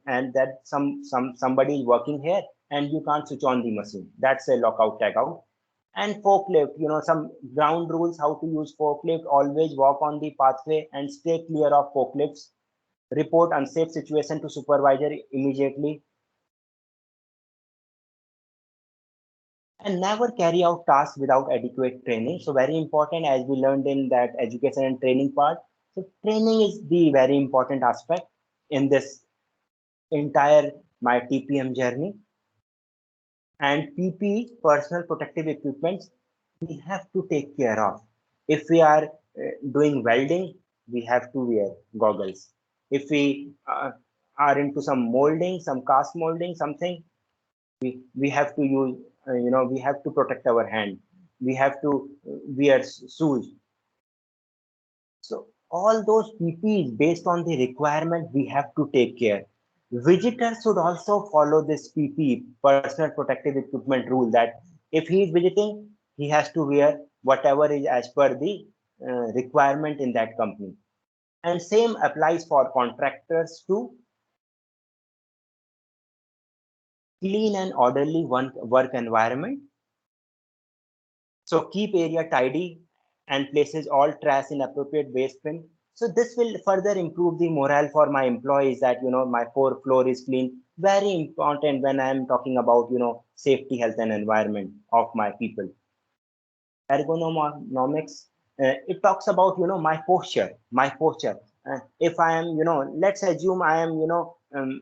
and that somebody is working here and you can't switch on the machine. That's a lockout tag out. And forklift, some ground rules how to use forklift. Always walk on the pathway and stay clear of forklifts. report unsafe situation to supervisor immediately, and never carry out tasks without adequate training. So very important, as we learned in that education and training part. So training is the very important aspect in this entire my TPM journey. And PPE, personal protective equipment, we have to take care of. If we are doing welding, we have to wear goggles. If we are into some molding, some cast molding, something, we have to use, we have to protect our hand. We have to wear shoes. So all those PPEs based on the requirement, we have to take care. Visitors should also follow this PPE, personal protective equipment rule, that if he is visiting, he has to wear whatever is as per the requirement in that company. And same applies for contractors too. Clean and orderly work environment. So keep area tidy and places all trash in appropriate waste bin. So this will further improve the morale for my employees, that my floor is clean. Very important when I am talking about safety, health, and environment of my people. Ergonomics, it talks about my posture. If I am let's assume I am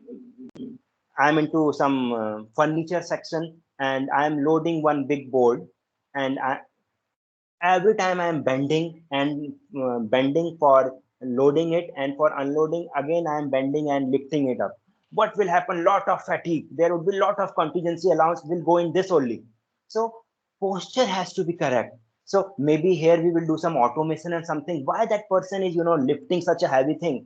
I'm into some furniture section, and I'm loading one big board, and every time I'm bending and bending for loading it, and for unloading again I'm bending and lifting it up. What will happen? Lot of fatigue. There would be lot of contingency allowance will go in this only. So posture has to be correct. So maybe here we will do some automation and something. Why that person is lifting such a heavy thing?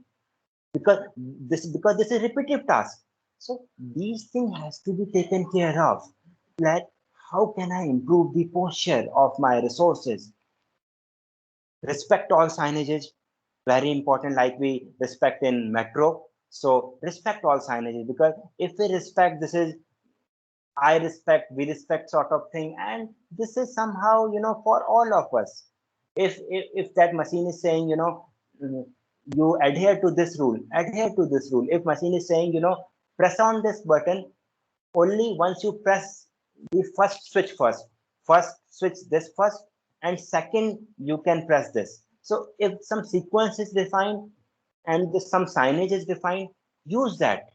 Because this is repetitive task. So these things has to be taken care of. Like, how can I improve the posture of my resources? Respect all signages, very important, like we respect in metro. So respect all signages, because if we respect, this is I respect, we respect sort of thing, and this is somehow for all of us. If that machine is saying mm, you adhere to this rule, adhere to this rule. If machine is saying press on this button, only once you press the first switch this first, and second you can press this. So if some sequence is defined and some signage is defined, use that.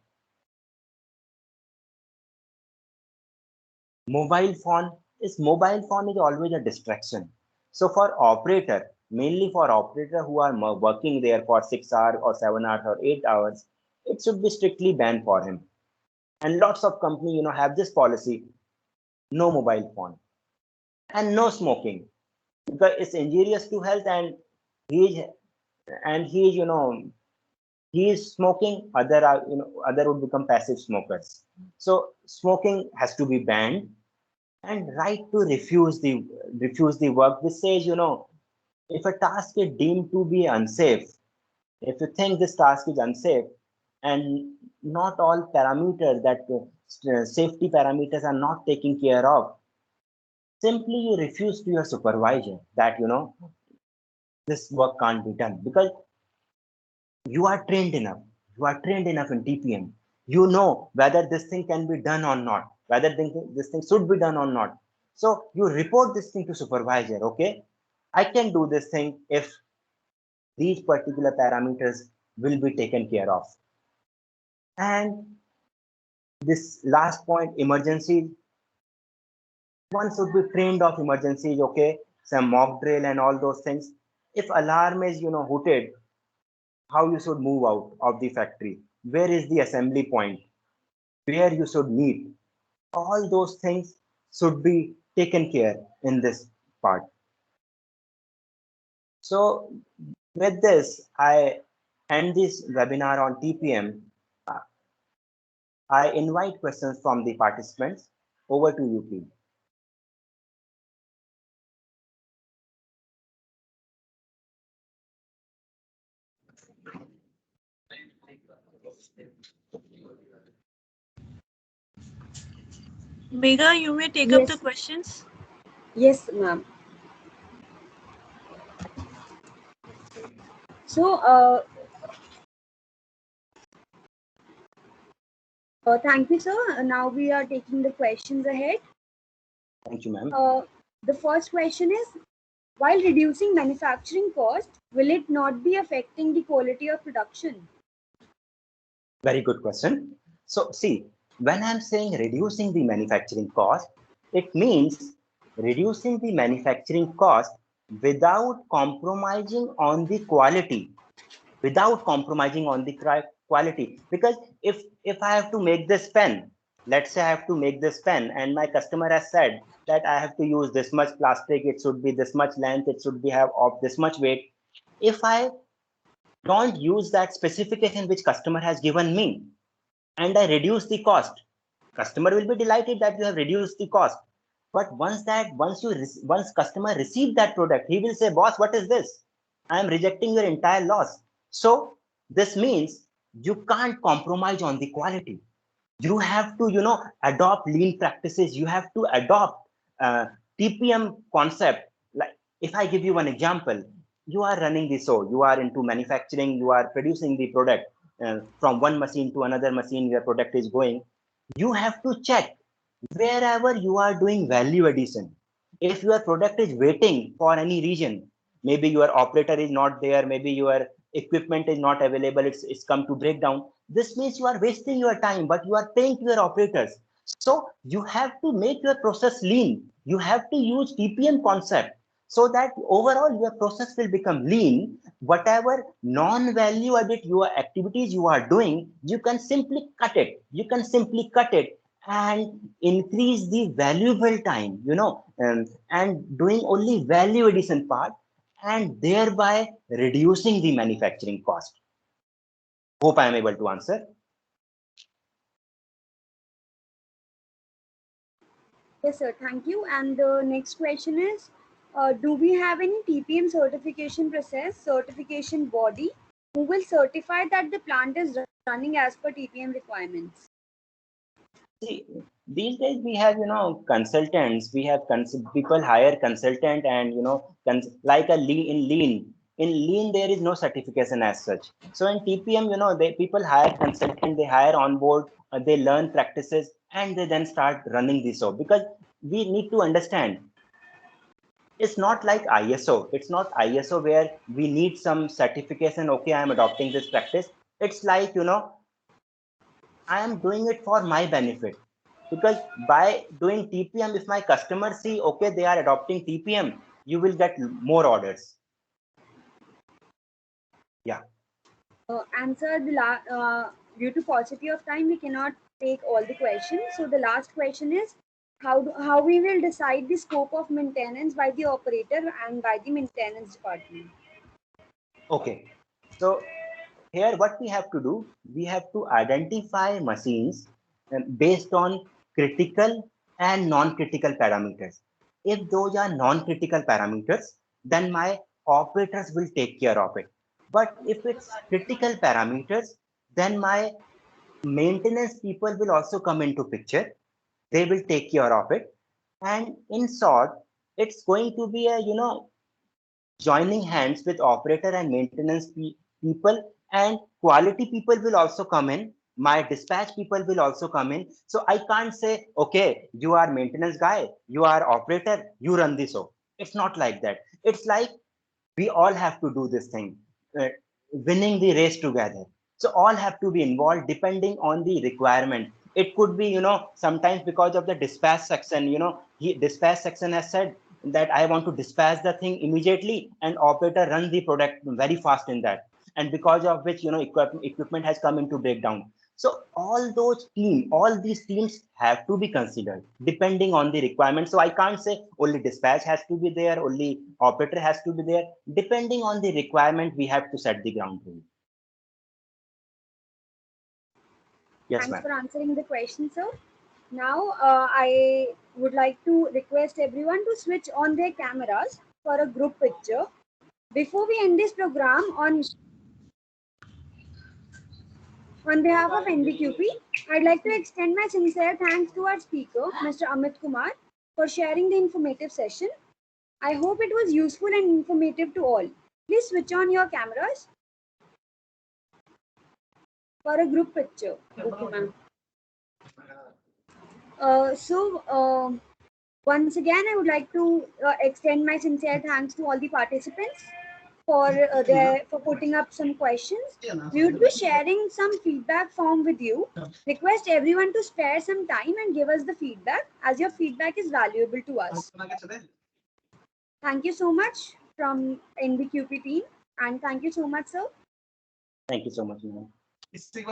Mobile phone is always a distraction. So for operator, mainly for operator who are working there for 6 hours or 7 hours or 8 hours, it should be strictly banned for him. And lots of company have this policy: no mobile phone and no smoking, because it's injurious to health, and he is he is he is smoking, other are other would become passive smokers. So smoking has to be banned. And right to refuse the work. This says if a task is deemed to be unsafe, if you think this task is unsafe, and not all parameters, that safety parameters are not taken care of, simply you refuse to your supervisor that this work can't be done, because you are trained enough. You are trained enough in TPM. You know whether this thing can be done or not, whether this thing should be done or not. So you report this thing to supervisor. Okay, I can do this thing if these particular parameters will be taken care of. And this last point, emergency. One should be trained of emergencies. Okay, some mock drill and all those things. If alarm is hooted, how you should move out of the factory, where is the assembly point, where you should meet, all those things should be taken care in this part. So with this, I end this webinar on TPM. Uh, I invite questions from the participants. Over to you, please. Megha, you may take up the questions. Yes, ma'am. So, Thank you, sir. Now we are taking the questions ahead. Thank you, ma'am. The first question is, while reducing manufacturing cost, will it not be affecting the quality of production? Very good question. So see, when I'm saying reducing the manufacturing cost, it means reducing the manufacturing cost without compromising on the quality, without compromising on the quality. Because if I have to make this pen, let's say I have to make this pen and my customer has said that I have to use this much plastic, it should be this much length, it should be have of this much weight. If I don't use that specification which customer has given me and I reduce the cost, customer will be delighted that you have reduced the cost. But once customer receive that product, he will say, boss, what is this? I am rejecting your entire loss. So this means you can't compromise on the quality. You have to adopt lean practices. You have to adopt uh, TPM concept. Like, if I give you one example, you are running the show, you are into manufacturing, you are producing the product, from one machine to another machine your product is going. You have to check wherever you are doing value addition. If your product is waiting for any region, maybe your operator is not there, maybe your equipment is not available, it's come to breakdown, this means you are wasting your time, but you are paying to your operators. So you have to make your process lean. You have to use TPM concept so that overall your process will become lean. Whatever non-value added your activities you are doing, you can simply cut it. You can simply cut it and increase the valuable time, and doing only value addition part and thereby reducing the manufacturing cost. Hope I am able to answer. Yes, sir. Thank you. And the next question is, do we have any TPM certification process, certification body who will certify that the plant is running as per TPM requirements? See, these days we have, consultants. We have people hire consultant, and like a lean there is no certification as such. So in TPM, they people hire consultant, they hire on board, they learn practices, and they then start running this show. Because we need to understand, it's not like ISO. It's not ISO where we need some certification. Okay, I am adopting this practice. It's like, I am doing it for my benefit. Because by doing TPM, if my customers see, okay, they are adopting TPM, you will get more orders. Yeah. Answer due to paucity of time, we cannot take all the questions. So the last question is, how we will decide the scope of maintenance by the operator and by the maintenance department? Okay. So here what we have to do, we have to identify machines based on critical and non-critical parameters. If those are non-critical parameters, then my operators will take care of it. But if it's critical parameters, then my maintenance people will also come into picture. They will take care of it. And in short, it's going to be a joining hands with operator and maintenance people, and quality people will also come in. My dispatch people will also come in. So I can't say, okay, you are maintenance guy, you are operator, you run this show. It's not like that. It's like we all have to do this thing, uh, winning the race together. So all have to be involved depending on the requirement. It could be, sometimes because of the dispatch section, dispatch section has said that I want to dispatch the thing immediately, and operator run the product very fast in that, and because of which, equipment has come into breakdown. So all these teams have to be considered depending on the requirement. So I can't say only dispatch has to be there, only operator has to be there. Depending on the requirement, we have to set the ground rule. Yes, Thanks ma'am. for answering the question, sir. Now, I would like to request everyone to switch on their cameras for a group picture. Before we end this program, on behalf of NBQP, I'd like to extend my sincere thanks to our speaker, Mr. Amit Kumar, for sharing the informative session. I hope it was useful and informative to all. Please switch on your cameras for a group picture. Okay, ma'am. Once again, I would like to extend my sincere thanks to all the participants for for putting up some questions. We would be sharing some feedback form with you. Request everyone to spare some time and give us the feedback, as your feedback is valuable to us. Thank you so much from NBQP team, and thank you so much, sir. Thank you so much, ma'am.